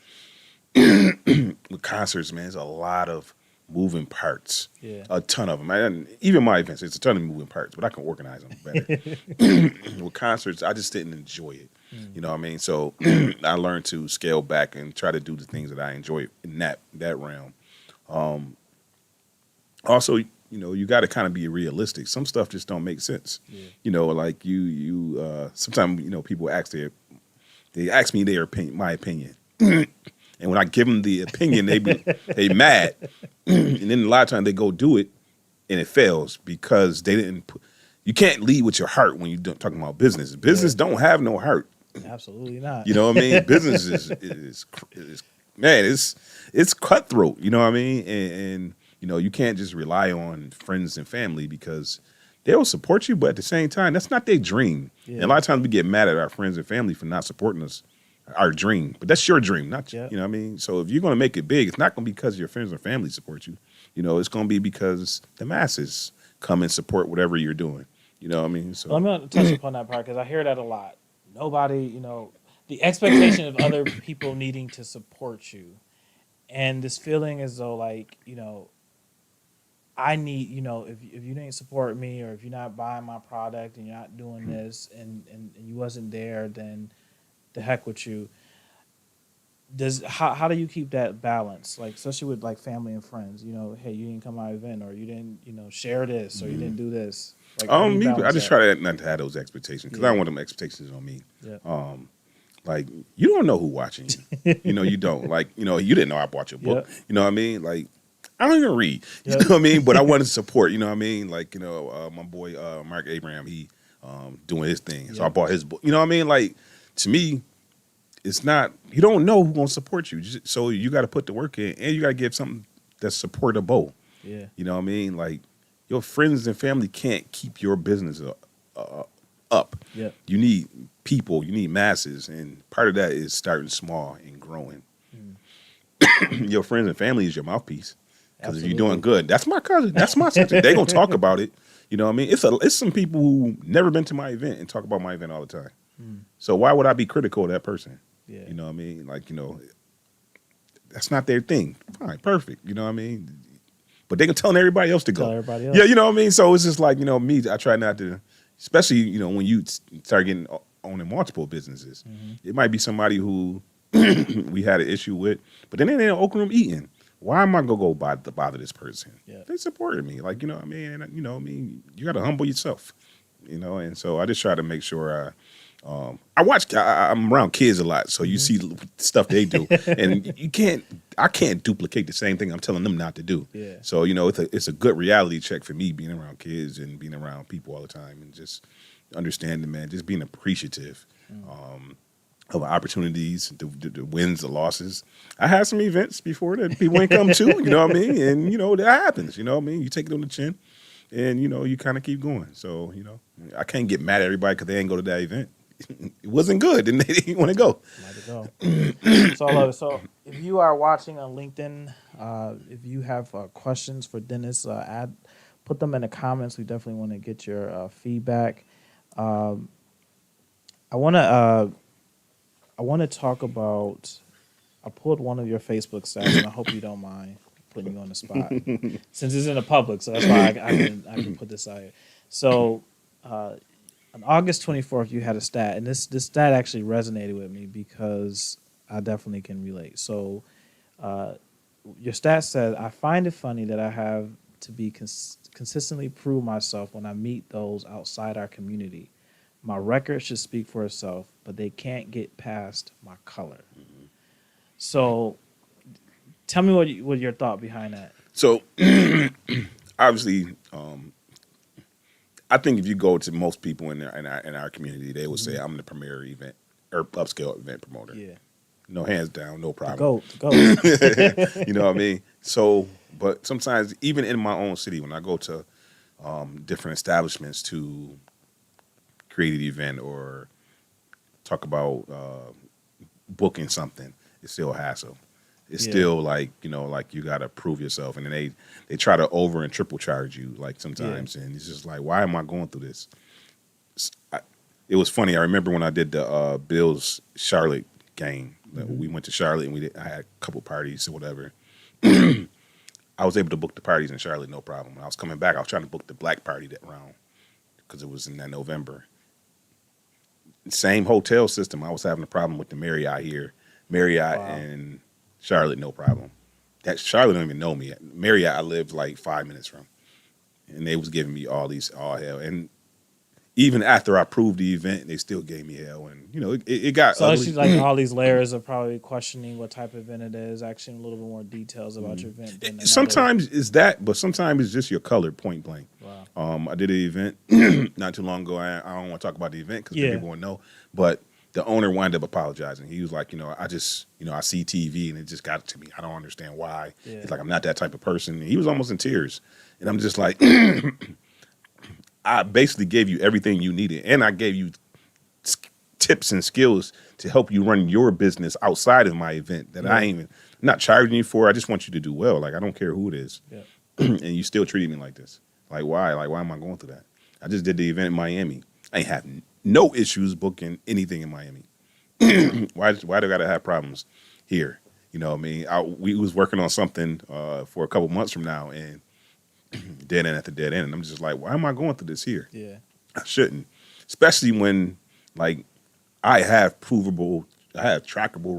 A: with concerts, man, there's a lot of moving parts.
B: Yeah.
A: A ton of them. Even my events, it's a ton of moving parts, but I can organize them better. With concerts, I just didn't enjoy it. You know what I mean? So I learned to scale back and try to do the things that I enjoy in that realm. Also, you got to kind of be realistic. Some stuff just don't make sense.
B: Yeah.
A: Like you sometimes people ask they ask me my opinion. And when I give them the opinion, they mad. And then a lot of times they go do it, and it fails because they didn't. You can't lead with your heart when you're talking about business. Business don't have no heart.
B: Absolutely not.
A: You know what I mean? Business is man, it's cutthroat. You know what I mean? And you can't just rely on friends and family because they'll support you, but at the same time, that's not their dream.
B: Yeah.
A: And a lot of times we get mad at our friends and family for not supporting us. Our dream, but that's your dream, not you know what I mean. So if you're going to make it big, it's not going to be because your friends and family support you. It's going to be because the masses come and support whatever you're doing. You know what I mean? So
B: Well, I'm going to touch upon that part because I hear that a lot. Nobody, the expectation of other people needing to support you, and this feeling as though like I need if you didn't support me or if you're not buying my product and you're not doing this and you wasn't there, then the heck with you. How do you keep that balance, like especially with like family and friends? Hey, you didn't come to my event, or you didn't share this, or you didn't do this. Like,
A: I just try not to have those expectations because I don't want them expectations on me.
B: Yeah.
A: Like you don't know who watching you. You don't you didn't know I bought your book.
B: Yeah.
A: You know what I mean? Like I don't even read. You
B: Yeah.
A: know what I mean? But I wanted to support. You know what I mean? Like my boy Mark Abraham, he doing his thing, so I bought his book. You know what I mean? Like. To me, it's not, you don't know who's going to support you. So you got to put the work in and you got to give something that's supportable.
B: Yeah.
A: You know what I mean? Like your friends and family can't keep your business up.
B: Yeah.
A: You need people, you need masses. And part of that is starting small and growing. Your friends and family is your mouthpiece. Because if you're doing good, that's my cousin, that's my sister. They're going to talk about it. You know what I mean? It's some people who never been to my event and talk about my event all the time. So why would I be critical of that person?
B: Yeah.
A: You know what I mean? Like, that's not their thing. Fine, perfect. You know what I mean? But they can tell everybody else to go.
B: Tell everybody else.
A: Yeah, you know what I mean? So it's just like, me, I try not to, especially, when you start getting owning multiple businesses. It might be somebody who we had an issue with, but then they're in Oak Room eating. Why am I going to go bother this person?
B: Yeah.
A: They supported me. Like, you know what I mean? And, you got to humble yourself, and so I just try to make sure I'm around kids a lot, so you see stuff they do, and I can't duplicate the same thing I'm telling them not to do.
B: Yeah.
A: So it's a good reality check for me being around kids and being around people all the time, and just understanding, man, just being appreciative of opportunities, the wins, the losses. I had some events before that people ain't come to, you know what I mean, and that happens, you know what I mean. You take it on the chin, and you kind of keep going. So I can't get mad at everybody because they ain't go to that event. It wasn't good, and they didn't want to go.
B: Let it go. So I love it. So if you are watching on LinkedIn, if you have questions for Dennis, put them in the comments. We definitely want to get your feedback. I want to talk about. I pulled one of your Facebook stats, and I hope you don't mind putting you on the spot since it's in the public. So that's why I can put this out here. So. On August 24th, you had a stat, and this stat actually resonated with me because I definitely can relate. So your stat said, I find it funny that I have to be consistently prove myself when I meet those outside our community. My record should speak for itself, but they can't get past my color. Mm-hmm. So tell me what your thought behind that.
A: So obviously, I think if you go to most people in our community, they would say I'm the premier event or upscale event promoter.
B: Yeah.
A: No, hands down, no problem.
B: Go.
A: You know what I mean? So, but sometimes even in my own city, when I go to different establishments to create an event or talk about booking something, it's still a hassle. It's still like you got to prove yourself, and then they try to over and triple charge you like sometimes, and it's just like, why am I going through this? It was funny. I remember when I did the Bills Charlotte game. We went to Charlotte and I had a couple parties or whatever. I was able to book the parties in Charlotte, no problem. When I was coming back, I was trying to book the black party that round because it was in that November. Same hotel system. I was having a problem with the Marriott here. Marriott and Charlotte, no problem. That Charlotte don't even know me. Marriott, I lived like 5 minutes from, and they was giving me all hell. And even after I proved the event, they still gave me hell. And it got
B: so
A: ugly.
B: it's like all these layers of probably questioning what type of event it is, actually a little bit more details about your event. Than
A: Sometimes it's that, but sometimes it's just your color, point blank.
B: Wow.
A: I did an event not too long ago. I don't want to talk about the event because people won't know, but the owner wound up apologizing. He was like, I just, I see TV and it just got to me. I don't understand why.
B: Yeah.
A: He's like, I'm not that type of person. And he was almost in tears. And I'm just like, I basically gave you everything you needed. And I gave you tips and skills to help you run your business outside of my event that I'm not charging you for. I just want you to do well. Like, I don't care who it is.
B: Yeah.
A: And you still treating me like this. Like, why? Like, why am I going through that? I just did the event in Miami. I ain't having no issues booking anything in Miami. Why do I gotta have problems here? You know what I mean? We was working on something for a couple months from now, and dead end after dead end. And I'm just like, why am I going through this here?
B: Yeah.
A: I shouldn't. Especially when, like, I have trackable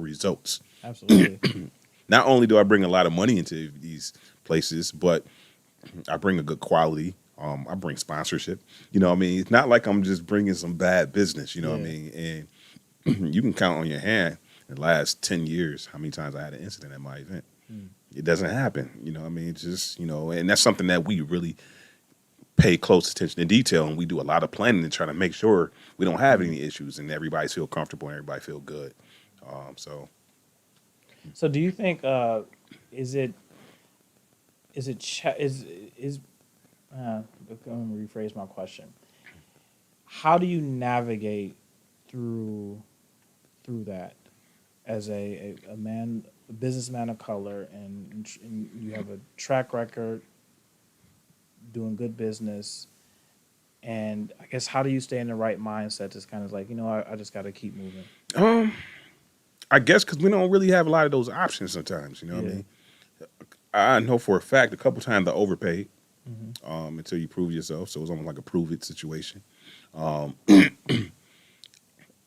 A: results.
B: Absolutely.
A: Not only do I bring a lot of money into these places, but I bring a good quality. I bring sponsorship. You know what I mean? It's not like I'm just bringing some bad business, you know what I mean? And you can count on your hand in the last 10 years how many times I had an incident at my event. It doesn't happen, you know what I mean? It's just, and that's something that we really pay close attention to detail, and we do a lot of planning to try to make sure we don't have any issues and everybody feel comfortable and everybody feel good.
B: So do you think I'm going to rephrase my question. How do you navigate through that as a businessman of color, and you have a track record doing good business, and I guess how do you stay in the right mindset to kind of like, I just got to keep moving?
A: I guess because we don't really have a lot of those options sometimes, you know what I mean? I know for a fact a couple times I overpaid. Until you prove yourself. So it was almost like a prove it situation.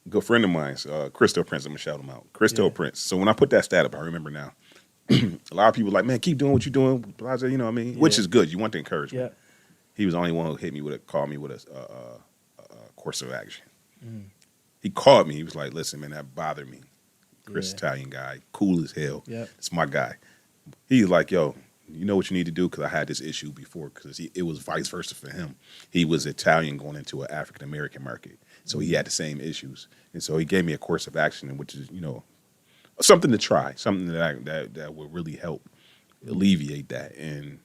A: Good friend of mine, Christo Prince, I'm going to shout him out. Christo Prince. So when I put that stat up, I remember now. A lot of people were like, man, keep doing what you're doing. Blah, blah, you know what I mean? Which is good. You want the encouragement. Yeah. He was the only one who called me with a course of action. he called me. He was like, "Listen, man, that bothered me. Chris,
B: Yeah.
A: Italian guy, cool as hell.
B: Yep.
A: It's my guy." He's like, "Yo, you know what you need to do?" Because I had this issue before. Because it was vice versa for him. He was Italian going into an African American market, so he had the same issues. And so he gave me a course of action, which is something to try, something that would really help alleviate that. And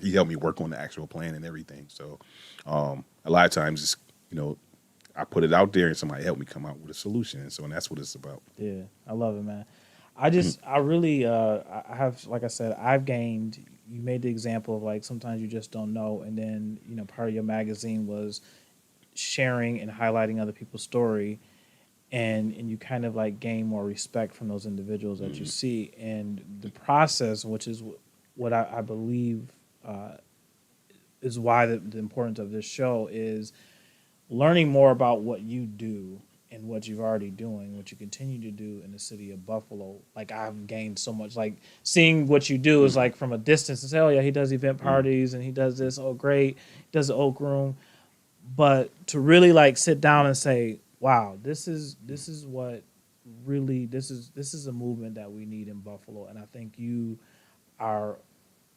A: he helped me work on the actual plan and everything. So a lot of times it's I put it out there and somebody helped me come out with a solution. And so that's what it's about.
B: Yeah, I love it, man. I really, I have, like I said, I've gained. You made the example of like sometimes you just don't know, and then part of your magazine was sharing and highlighting other people's story, and you kind of like gain more respect from those individuals that you see, and the process, which is what I believe is why the importance of this show is learning more about what you do and what you've already doing, what you continue to do in the city of Buffalo. Like I've gained so much, like seeing what you do is like from a distance and say, oh yeah, he does event parties and he does this. Oh great. He does the Oak Room. But to really like sit down and say, wow, this is what really, this is a movement that we need in Buffalo. And I think you are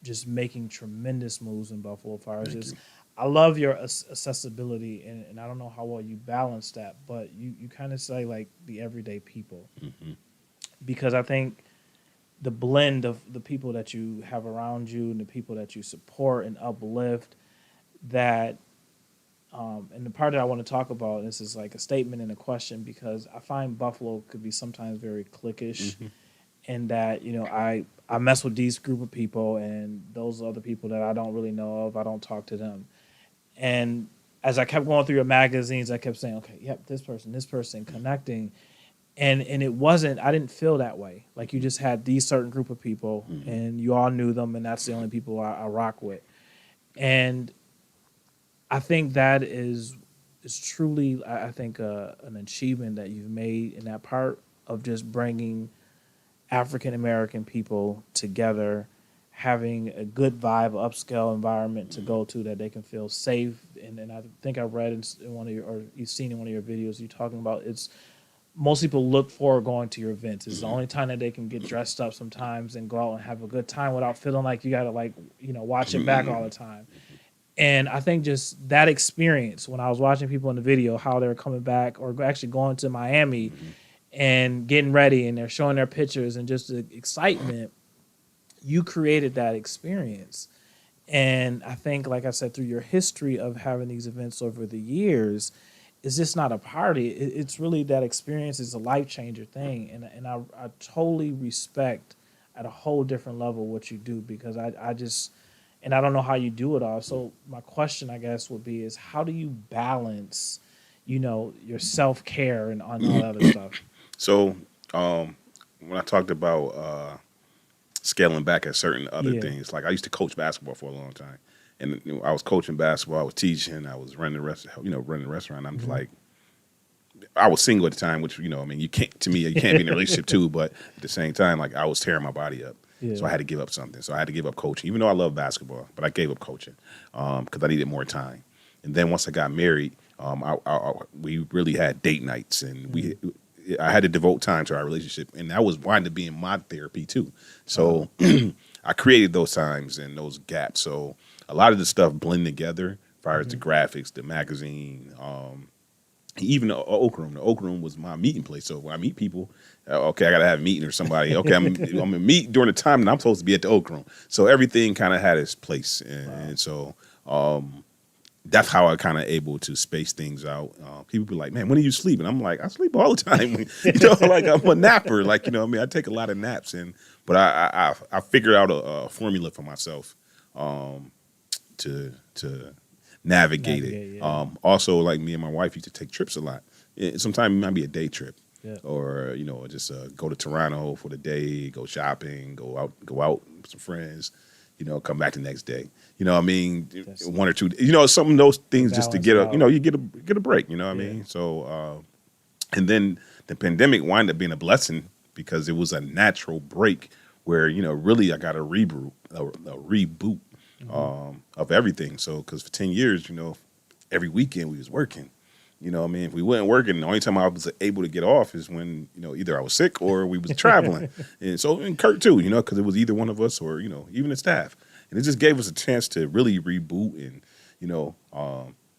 B: just making tremendous moves in Buffalo as far as just, I love your accessibility, and I don't know how well you balance that, but you kind of say like the everyday people, because I think the blend of the people that you have around you and the people that you support and uplift, that, and the part that I want to talk about, this is like a statement and a question, because I find Buffalo could be sometimes very cliquish, and that I mess with these group of people, and those other people that I don't really know of, I don't talk to them. And as I kept going through your magazines, I kept saying, okay, yep, this person, connecting. And it wasn't, I didn't feel that way. Like you just had these certain group of people and you all knew them, and that's the only people I rock with. And I think that is truly, I think, an achievement that you've made in that part of just bringing African American people together, having a good vibe, upscale environment to go to that they can feel safe. And I think I read in one of your, or you've seen in one of your videos, you talking about it's most people look forward going to your events. It's the only time that they can get dressed up sometimes and go out and have a good time without feeling like you got to watch it back all the time. And I think just that experience when I was watching people in the video, how they were coming back or actually going to Miami and getting ready, and they're showing their pictures and just the excitement, you created that experience. And I think, like I said, through your history of having these events over the years, it's just not a party. It's really that experience is a life changer thing. And I totally respect at a whole different level what you do, because I just, and I don't know how you do it all. So my question, I guess, would be is how do you balance, your self-care and all that other stuff?
A: So when I talked about scaling back at certain other things, like I used to coach basketball for a long time, and I was coaching basketball, I was teaching, I was running running the restaurant. I'm just like, I was single at the time, which you can't, to me, you can't be in a relationship too, but at the same time, like I was tearing my body up. Yeah. So I had to give up something. So I had to give up coaching, even though I love basketball, but I gave up coaching because I needed more time. And then once I got married, we really had date nights, and I had to devote time to our relationship, and that was winding up being my therapy too. So I created those times and those gaps. So a lot of the stuff blend together as far as the graphics, the magazine, even the Oak Room. The Oak Room was my meeting place. So when I meet people, okay, I got to have a meeting or somebody. Okay, I'm going to meet during the time that I'm supposed to be at the Oak Room. So everything kind of had its place. And so that's how I kind of able to space things out. People be like, man, when are you sleeping? I'm like, I sleep all the time. Like I'm a napper. Like, I take a lot of naps. But I figured out a formula for myself to navigate it. Yeah. Also, like me and my wife used to take trips a lot. Sometimes it might be a day trip. Yeah. Or, just go to Toronto for the day, go shopping, go out with some friends, come back the next day. That's 1 or 2, some of those things just to get you get a break, what I mean? So, and then the pandemic wound up being a blessing because it was a natural break where, really I got a reboot of everything. So, because for 10 years, every weekend we was working, You know what I mean? If we weren't working, the only time I was able to get off is when, you know, either I was sick or we was traveling. And Kurt too, you know, because it was either one of us or, you know, even the staff. And it just gave us a chance to really reboot and, you know,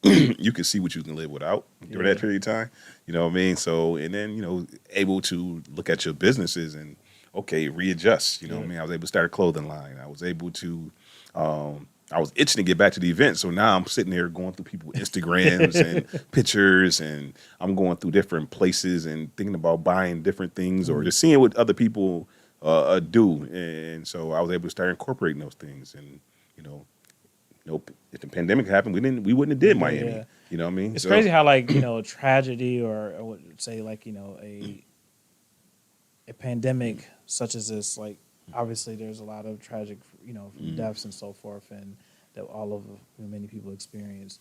A: you can see what you can live without during that period of time. You know what I mean? So, and then, you know, able to look at your businesses and, okay, readjust. You know what I mean? I was able to start a clothing line. I was able to, I was itching to get back to the event. So now I'm sitting there going through people's Instagrams and pictures, and I'm going through different places and thinking about buying different things or just seeing what other people do. And so I was able to start incorporating those things. And, you know, if the pandemic happened, we wouldn't have did Miami.
B: Yeah.
A: You know what I mean?
B: It's crazy how, like, you know, tragedy or I would say, like, you know, a pandemic such as this, like, obviously there's a lot of tragic, you know, deaths and so forth, and that all of many people experience.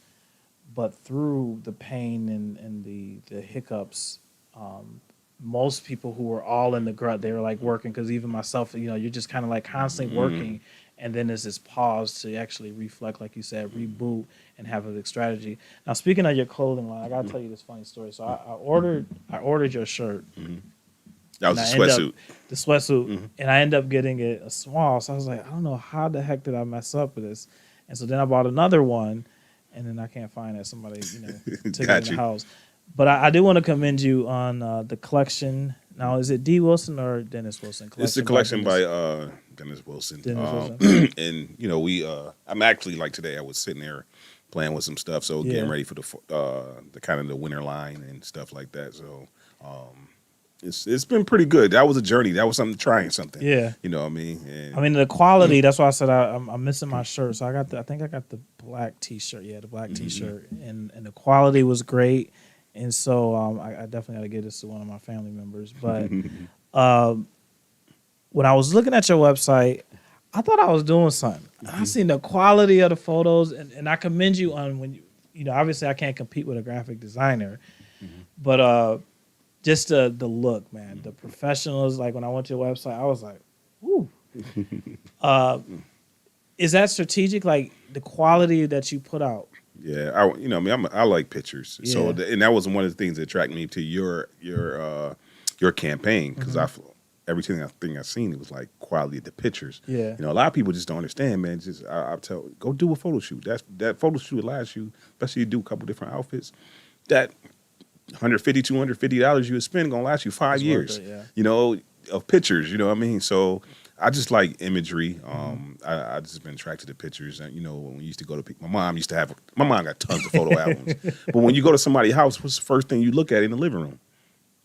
B: But through the pain and the hiccups, most people who were all in the rut, they were like working, because even myself, you know, you're just kind of like constantly working. And then there's this pause to actually reflect, like you said, reboot and have a big strategy. Now, speaking of your clothing line, I gotta tell you this funny story. So I ordered your shirt.
A: That was a sweatsuit.
B: The sweatsuit, and I ended up getting it a small. So I was like, I don't know how the heck did I mess up with this. And so then I bought another one, and then I can't find it. Somebody, you know, took it in the house. But I do want to commend you on the collection. Now, is it D. Wilson or Dennis Wilson?
A: It's the collection by Dennis Wilson. And, you know, I'm actually, like today, I was sitting there playing with some stuff, so getting ready for the kind of the winter line and stuff like that. So it's been pretty good. That was a journey. That was something, trying something. Yeah. You know what I mean? And,
B: I mean, the quality, that's why I said I'm missing my shirt. So I think I got the black T-shirt. Yeah, the black T-shirt. And the quality was great. And so I definitely got to give this to one of my family members. But when I was looking at your website, I thought I was doing something. I seen the quality of the photos, and I commend you on when you know, obviously I can't compete with a graphic designer, but just the look, man, the professionals. Like when I went to your website, I was like, "Woo!" Is that strategic? Like the quality that you put out?
A: Yeah, I like pictures. Yeah. So and that was one of the things that attracted me to your campaign, because everything I seen, it was like quality of the pictures. Yeah, you know, a lot of people just don't understand, man. Just I tell, go do a photo shoot. That photo shoot allows you, especially you do a couple different outfits, that $150, $250 you would spend gonna last you 5 years. You know, of pictures. You know what I mean? So I just like imagery. I just been attracted to pictures. And, you know, when we used to go to my mom got tons of photo albums. But when you go to somebody's house, what's the first thing you look at in the living room?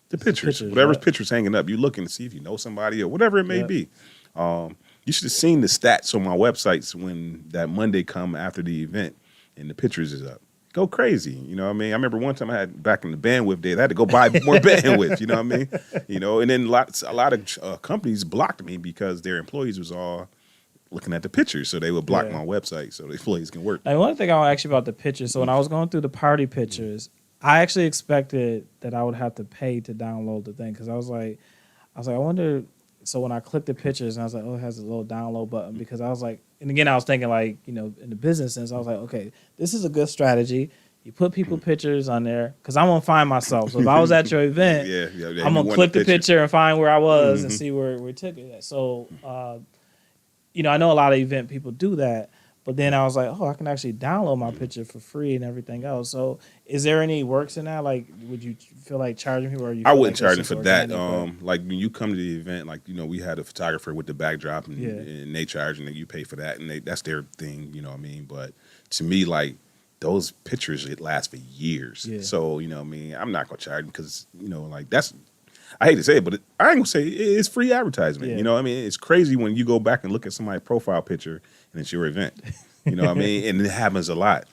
A: The pictures. Whatever's pictures hanging up, you're looking to see if you know somebody or whatever it may be. You should have seen the stats on my websites when that Monday come after the event and the pictures is up. Go crazy, you know what I mean? I remember one time I had, back in the bandwidth days, I had to go buy more bandwidth, you know what I mean? You know, and then a lot of companies blocked me because their employees was all looking at the pictures, so they would block my website so the employees can work.
B: Like, one thing I'll ask you about the pictures. So when I was going through the party pictures, I actually expected that I would have to pay to download the thing, because I was like, I wonder. So when I clicked the pictures, and I was like, oh, it has a little download button, because I was like, and again, I was thinking, like, you know, in the business sense, I was like, okay, this is a good strategy. You put people pictures on there, because I'm gonna find myself. So if I was at your event, I'm gonna click the picture and find where I was and see where we took it at. So, you know, I know a lot of event people do that, but then I was like, oh, I can actually download my picture for free and everything else. So, is there any works in that? Like, would you feel like charging people? Or
A: I wouldn't charge them for that. Like when you come to the event, like, you know, we had a photographer with the backdrop, and they charge, and you pay for that, and that's their thing. You know what I mean? But to me, like, those pictures, it lasts for years. Yeah. So, you know what I mean? I'm not going to charge them because, you know, like, that's, I hate to say it, but I ain't going to say it's free advertisement. You know what I mean? It's crazy when you go back and look at somebody's profile picture and it's your event. You know what I mean? And it happens a lot.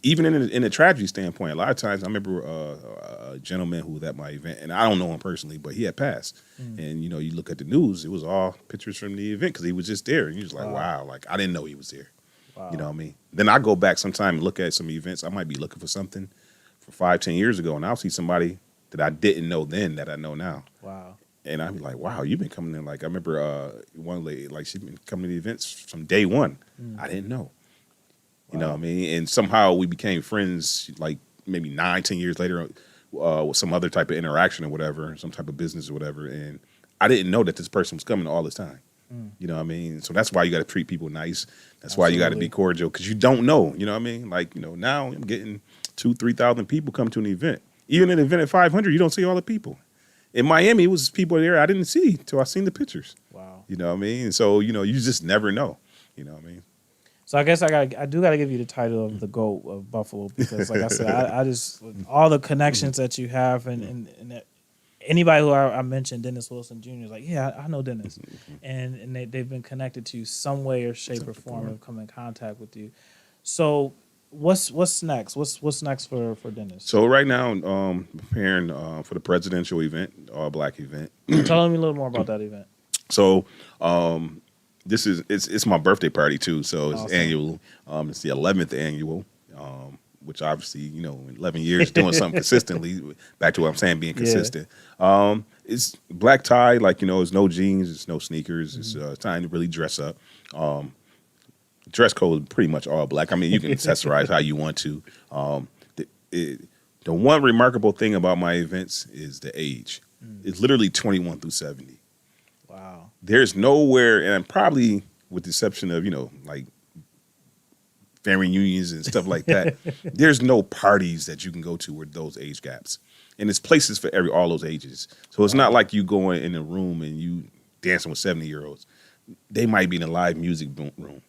A: Even in a tragedy standpoint, a lot of times I remember a gentleman who was at my event, and I don't know him personally, but he had passed. And, you know, you look at the news, it was all pictures from the event because he was just there. And you was like, wow, like, I didn't know he was there. Wow. You know what I mean? Then I go back sometime and look at some events. I might be looking for something for 5-10 years ago, and I'll see somebody that I didn't know then that I know now. Wow. And I'd be like, wow, you've been coming in. Like, I remember one lady, like, she'd been coming to the events from day one. I didn't know. You know what I mean? And somehow we became friends, like, maybe 9, 10 years later with some other type of interaction or whatever, some type of business or whatever, and I didn't know that this person was coming all this time. You know what I mean? So that's why you got to treat people nice. That's why you got to be cordial, because you don't know. You know what I mean? Like, now I'm getting 2,000-3,000 people come to an event. Even an event at 500, you don't see all the people. In Miami, it was people there I didn't see till I seen the pictures.
B: Wow.
A: You know what I mean? And so, you just never know. You know what I mean?
B: So I guess I do got to give you the title of the GOAT of Buffalo, because, like I said, I just all the connections that you have, and anybody who I mentioned, Dennis Wilson Jr. is like, yeah, I know Dennis, and they've been connected to you some way or shape or form, have come in contact with you. So what's next? What's next for Dennis?
A: So right now, preparing for the presidential event, all black event.
B: Tell me a little more about that event.
A: So this is it's my birthday party too. So it's
B: Awesome.
A: annual. It's the 11th annual. Which obviously, in 11 years doing something consistently. Back to what I'm saying, being consistent. It's black tie, it's no jeans, it's no sneakers. It's time to really dress up. Dress code is pretty much all black. I mean, you can accessorize how you want to. The one remarkable thing about my events is the age. It's literally 21 through 70.
B: Wow.
A: There's nowhere, and probably with the exception of, like family reunions and stuff like that, there's no parties that you can go to with those age gaps. And it's places for all those ages. So it's not like you going in a room and you dancing with 70-year-olds. They might be in a live music room.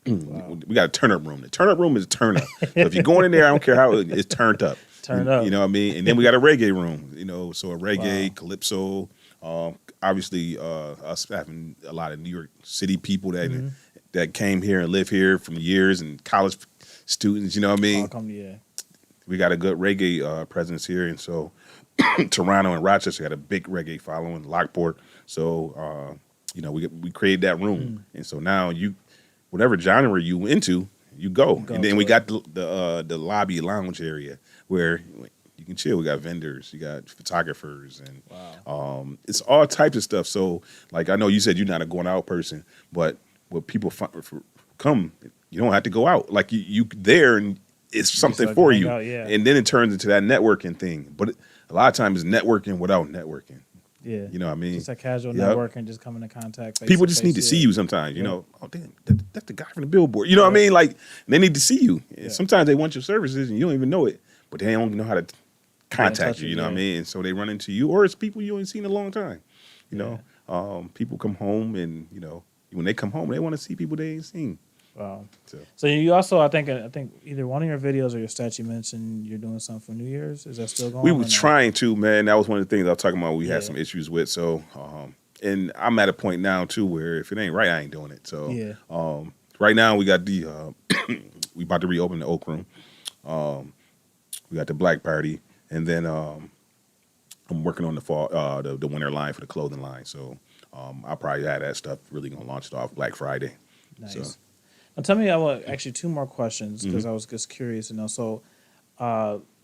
A: Wow. We got a turn-up room. The turn-up room is turn up. So if you're going in there, I don't care how it's turned up.
B: Turned up.
A: You know what I mean? And then we got a reggae room, so a reggae, calypso, obviously us having a lot of New York City people that came here and live here from years, and college students, you know what I mean? We got a good reggae presence here, and so Toronto and Rochester got a big reggae following, Lockport. So, we created that room. And so now whatever genre you into, you go. And then we got the lobby lounge area where you can chill. We got vendors, you got photographers, and it's all types of stuff. So, like, I know you said you're not a going out person, but when people come, you don't have to go out. Like, you there, and it's something for you. And then it turns into that networking thing. But a lot of times it's networking without networking.
B: Yeah.
A: You know what I mean?
B: Just a casual networking, just coming in contact.
A: People just need to see you sometimes, oh, damn, that's the guy from the billboard. You know what I mean? Like, they need to see you. Yeah. Sometimes they want your services and you don't even know it, but they don't know how to contact you, know what I mean? And so they run into you, or it's people you ain't seen in a long time. People come home and, when they come home, they want to see people they ain't seen.
B: Wow. So you also, I think either one of your videos or your stats, you mentioned you're doing something for New Year's. Is that still going on?
A: We were trying to, man. That was one of the things I was talking about we had some issues with. So, and I'm at a point now, too, where if it ain't right, I ain't doing it. So, right now we got we about to reopen the Oak Room. We got the Black Party. And then I'm working on the fall, the winter line for the clothing line. So, I'll probably have that stuff really going to launch it off Black Friday.
B: Nice.
A: So.
B: Now, tell me, actually 2 more questions, because I was just curious to know. So,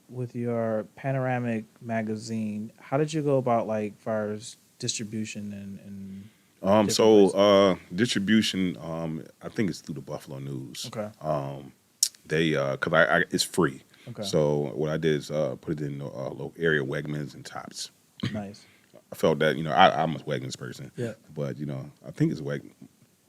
B: with your panoramic magazine, how did you go about, like, far as distribution and
A: distribution, I think it's through the Buffalo News.
B: Okay.
A: They because it's free.
B: Okay.
A: So what I did is put it in local area Wegmans and Tops.
B: Nice.
A: I felt that I'm a Wegmans person.
B: Yeah.
A: But I think it's Wegmans.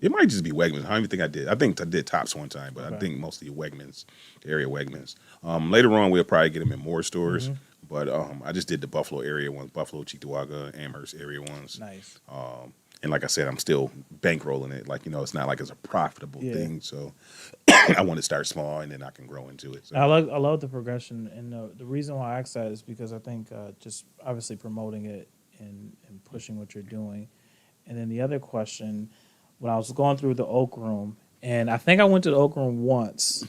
A: It might just be Wegmans. I don't even think I did. I think I did Tops one time, but I think mostly Wegmans, the area Wegmans. Later on, we'll probably get them in more stores. But I just did the Buffalo area ones, Buffalo, Cheektowaga, Amherst area ones.
B: Nice.
A: And like I said, I'm still bankrolling it. Like, it's not like it's a profitable thing. So I want to start small, and then I can grow into it. So.
B: I love the progression. And the reason why I ask that is because I think just obviously promoting it and pushing what you're doing. And then the other question, when I was going through the Oak Room, and I think I went to the Oak Room once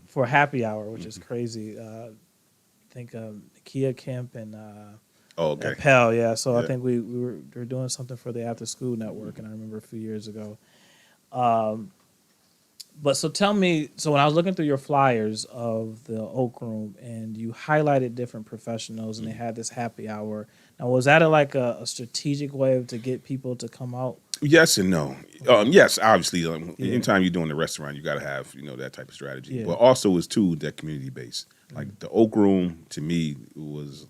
B: for happy hour, which is crazy. I think Kia Kemp and Pell, yeah. So I think we were doing something for the After School Network, and I remember a few years ago. But so tell me, so when I was looking through your flyers of the Oak Room, and you highlighted different professionals, and they had this happy hour. Now, was that a strategic way to get people to come out?
A: Yes and no. Yes, obviously. Anytime you're doing the restaurant, you got to have that type of strategy. Yeah. But also, it's too that community base. Like the Oak Room to me was,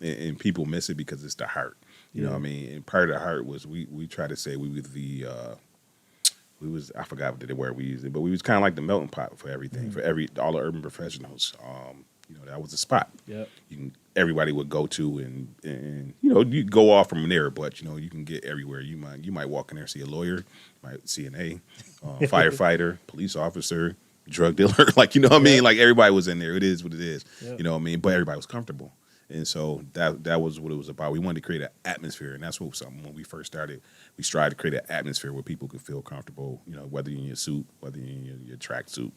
A: and people miss it because it's the heart. You know what I mean? And part of the heart was we try to say we were the we was, I forgot what the word we used it, but we was kind of like the melting pot for everything, for all the urban professionals. You know, that was a spot.
B: Yep.
A: Everybody would go to, and you know, you go off from there, but you know, you can get everywhere. You might walk in there, see a lawyer, you might see an firefighter, police officer, drug dealer. Like, you know what I mean? Like, everybody was in there. It is what it is.
B: Yep.
A: You know what I mean? But everybody was comfortable. And so that was what it was about. We wanted to create an atmosphere, and that's what something when we first started. We tried to create an atmosphere where people could feel comfortable. You know, whether you're in your suit, whether you're in your track suit,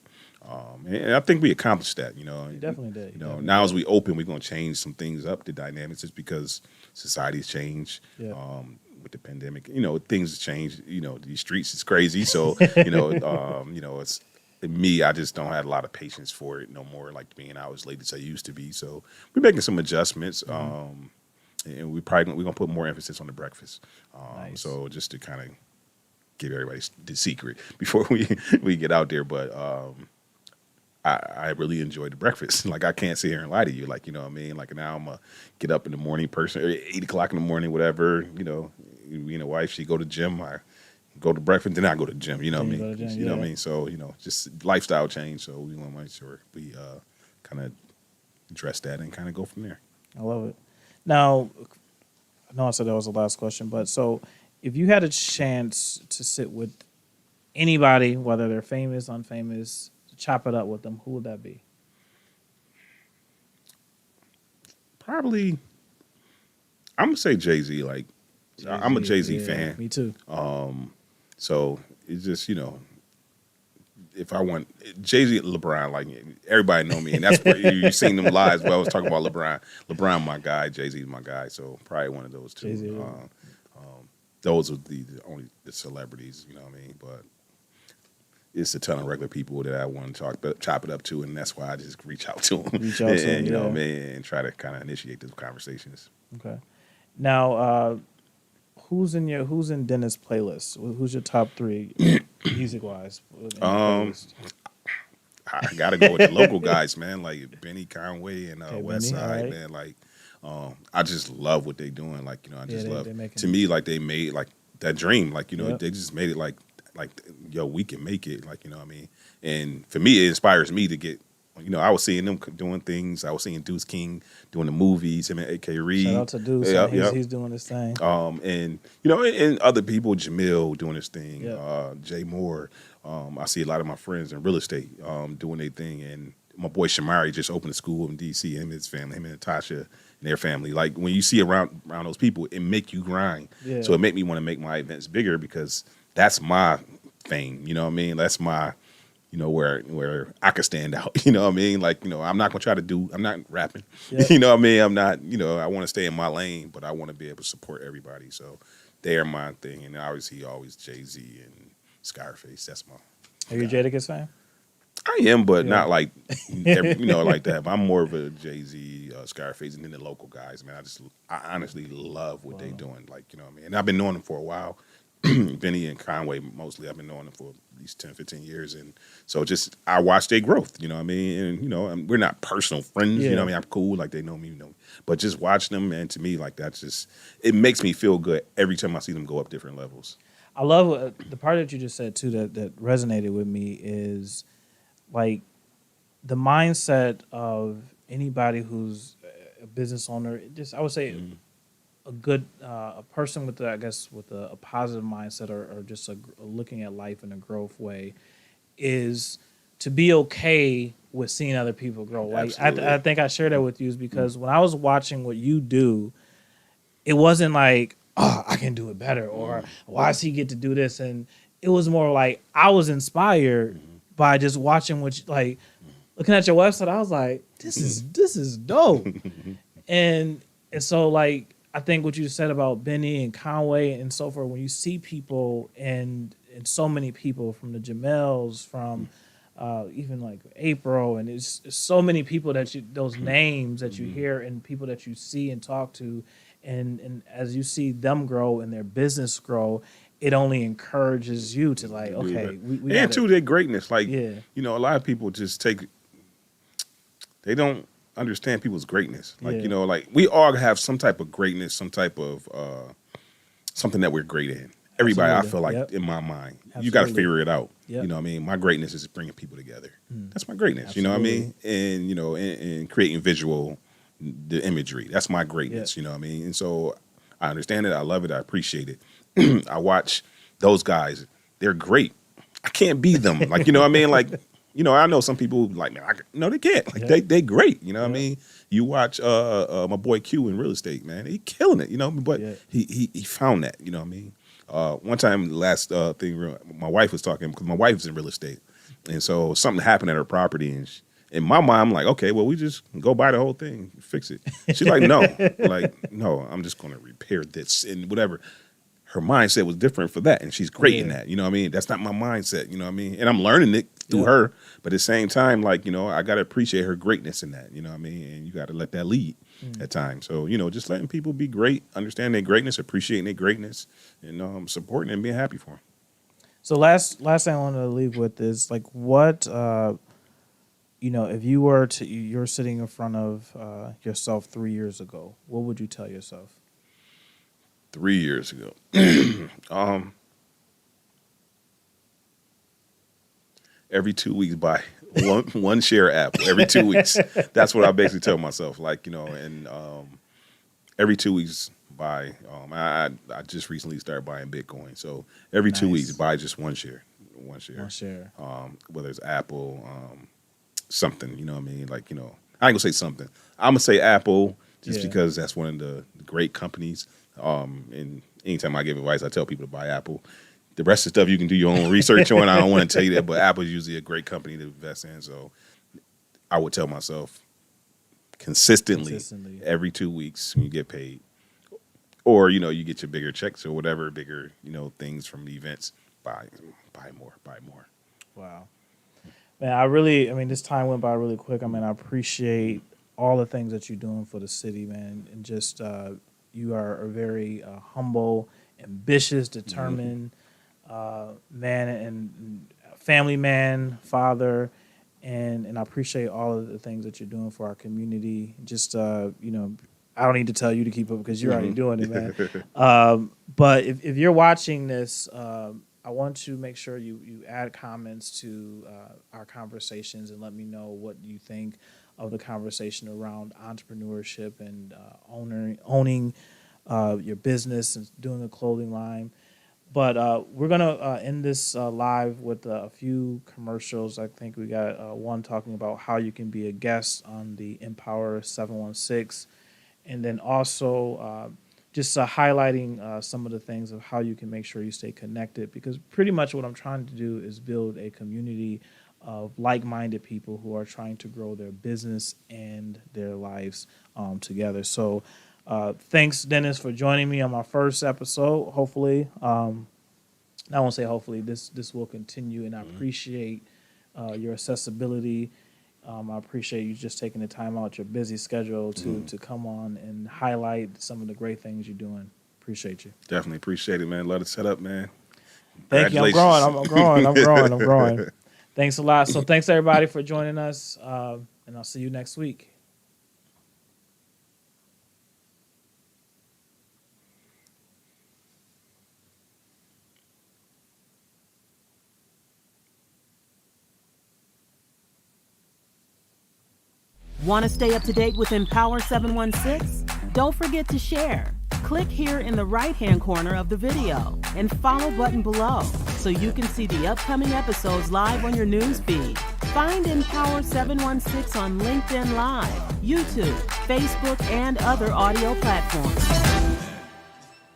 A: and I think we accomplished that. You know,
B: You definitely did.
A: You know, now as we open, we're going to change some things up. The dynamics is because society's changed.
B: Yeah.
A: With the pandemic, you know, things change. You know, these streets is crazy. So you know, it's. Me, I just don't have a lot of patience for it no more, like being out as late as I used to be. So we're making some adjustments, and we're gonna put more emphasis on the breakfast.
B: Nice.
A: So just to kind of give everybody the secret before we get out there. But I really enjoy the breakfast. Like, I can't sit here and lie to you. Like, you know what I mean? Like, now I'm a get up in the morning person, or 8 o'clock in the morning, whatever. You know, me and the wife, she go to the gym. I go to breakfast, then I go to the gym. You know what I mean? You know what I mean? So, you know, just lifestyle change. So we want to make sure we kind of address that and kind of go from there.
B: I love it. Now, I know I said that was the last question, but so if you had a chance to sit with anybody, whether they're famous, unfamous, to chop it up with them, who would that be?
A: Probably, I'm gonna say Jay-Z. Like, I'm a Jay-Z fan.
B: Me too.
A: So it's just, you know, if I want Jay-Z, LeBron, like, everybody know me, and that's what you've seen them lives. Well, I was talking about LeBron. LeBron, my guy. Jay-Z, my guy. So probably one of those two.
B: Jay-Z.
A: Those are the only the celebrities. You know what I mean? But it's a ton of regular people that I want to chop it up to, and that's why I just reach out to them.
B: Reach out to them,
A: you know
B: yeah.
A: what I mean, and try to kind of initiate those conversations.
B: Okay. Now, who's in Dennis' playlist? Who's your top 3 music wise?
A: I gotta go with the local guys, man. Like Benny Conway and West
B: Benny,
A: Side,
B: right.
A: man. Like, I just love what they doing. Like, you know, I just love.
B: they making-
A: To me, like, they made like that dream. Like, you know,
B: Yep.
A: they just made it like yo, we can make it. Like, you know what I mean? And for me, it inspires me to get. You know, I was seeing them doing things. I was seeing Deuce King doing the movies. Him and A.K. Reed.
B: Shout out to Deuce. He's doing his thing.
A: And you know, and other people, Jamil doing his thing,
B: Yeah.
A: Jay Moore. I see a lot of my friends in real estate doing their thing, and my boy Shamari just opened a school in D.C. Him and his family, him and Natasha and their family. Like, when you see around those people, it make you grind.
B: Yeah.
A: So it make me want to make my events bigger because that's my thing. You know what I mean? That's my, you know, where I could stand out. You know what I mean? Like, you know, I'm not gonna I'm not rapping.
B: Yeah.
A: You know what I mean? I'm not, you know, I want to stay in my lane, but I want to be able to support everybody. So they are my thing, and obviously always Jay-Z and Scarface. That's my.
B: Are you a Jadakiss fan?
A: I am, but
B: Yeah.
A: not like you know, like that. But I'm more of a Jay-Z, Scarface, and then the local guys. Man, I honestly love what they doing. Like, you know what I mean? And I've been knowing them for a while. Benny and Conway mostly. I've been knowing them for at least 10, 15 years, and so just I watch their growth. You know what I mean? And you know, we're not personal friends.
B: Yeah.
A: You know what I mean? I'm cool. Like, they know me. You know, but just watching them, man, to me, like, that's just, it makes me feel good every time I see them go up different levels.
B: I love the part that you just said too that resonated with me is like the mindset of anybody who's a business owner. Just, I would say, a good a person with a positive mindset or just looking at life in a growth way is to be okay with seeing other people grow. Like, I think I shared that with you is because when I was watching what you do, it wasn't like, oh, I can do it better, or why does he get to do this? And it was more like I was inspired by just watching like looking at your website. I was like, this is dope. and so, like, I think what you said about Benny and Conway and so forth, when you see people and so many people from the Jamels, from even like April, and it's so many people those names that you hear and people that you see and talk to, and as you see them grow and their business grow, it only encourages you to, like, okay, we
A: and to their greatness. Like,
B: Yeah.
A: you know, a lot of people just they don't understand people's greatness. Like,
B: Yeah.
A: like we all have some type of greatness, some type of something that we're great in. Everybody,
B: Absolutely.
A: I feel like,
B: Yep.
A: in my mind, you got to
B: Absolutely.
A: figure it out.
B: Yep.
A: You know what I mean? My greatness is bringing people together. That's my greatness. You know what I mean? And, and creating visual, the imagery. That's my greatness.
B: Yeah.
A: You know what I mean? And so I understand it. I love it. I appreciate it. I watch those guys. They're great. I can't be them. Like, you know what I mean? Like, I know some people like, man, no, they can't. Like,
B: Yeah.
A: they great. You know what I
B: Yeah.
A: mean? You watch my boy Q in real estate, man. He killing it, but
B: Yeah.
A: he found that, you know what I mean? One time, last thing, my wife was talking, because my wife's in real estate. And so something happened at her property. And in my mind, I'm like, okay, well, we just go buy the whole thing, fix it. She's like, no. Like, no, I'm just going to repair this and whatever. Her mindset was different for that. And she's great in that. You know what I mean? That's not my mindset. You know what I mean? And I'm learning it through her. But at the same time, like, I got to appreciate her greatness in that. You know what I mean? And you got to let that lead at times. So, just letting people be great, understand their greatness, appreciating their greatness, and supporting and being happy for them.
B: So last thing I wanted to leave with is like what if you were you're sitting in front of yourself 3 years ago, what would you tell yourself?
A: 3 years ago, every 2 weeks buy one share app every 2 weeks. That's what I basically tell myself. Like, and every 2 weeks buy. I just recently started buying Bitcoin, so every 2 weeks buy just one share. One share. Whether it's Apple, something. You know what I mean? Like, I ain't gonna say something. I'm gonna say Apple just because that's one of the great companies. And anytime I give advice, I tell people to buy Apple. The rest of the stuff you can do your own research on. I don't want to tell you that, but Apple is usually a great company to invest in. So I would tell myself consistently. Every 2 weeks when you get paid, or you get your bigger checks or whatever, bigger things from the events. Buy more.
B: Wow. Man, this time went by really quick. I appreciate all the things that you're doing for the city, man. And just, you are a very humble, ambitious, determined man and family man, father. And I appreciate all of the things that you're doing for our community. Just, I don't need to tell you to keep up because you're already doing it, man. But if you're watching this, I want to make sure you add comments to our conversations and let me know what you think of the conversation around entrepreneurship and owning your business and doing a clothing line. But we're going to end this live with a few commercials. I think we got one talking about how you can be a guest on the Empower716. And then also just highlighting some of the things of how you can make sure you stay connected, because pretty much what I'm trying to do is build a community of like-minded people who are trying to grow their business and their lives together. So thanks, Dennis, for joining me on my first episode. Hopefully, I won't say hopefully, this will continue, and I appreciate your accessibility. I appreciate you just taking the time out your busy schedule to come on and highlight some of the great things you're doing. Appreciate you.
A: Definitely appreciate it, man. Love the setup, man.
B: Thank you. I'm growing. Thanks a lot. So thanks everybody for joining us, and I'll see you next week.
D: Want to stay up to date with Empower 716? Don't forget to share. Click here in the right-hand corner of the video and follow button below so you can see the upcoming episodes live on your news feed. Find Empower 716 on LinkedIn Live, YouTube, Facebook, and other audio platforms.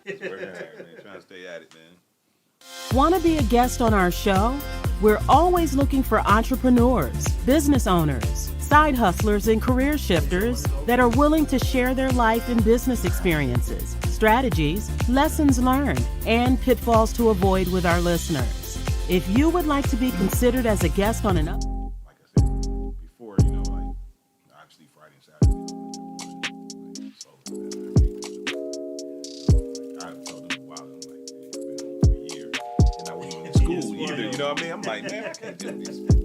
A: Trying to stay at it, man.
D: Want to be a guest on our show? We're always looking for entrepreneurs, business owners, side hustlers, and career shifters that are willing to share their life and business experiences, strategies, lessons learned, and pitfalls to avoid with our listeners. If you would like to be considered as a guest on an
A: Like I said before, like obviously Friday and Saturday, I haven't told them a while. I'm like, it's been over a year, and I wasn't even in school either. You know what I mean? I'm like, man, I can't do this.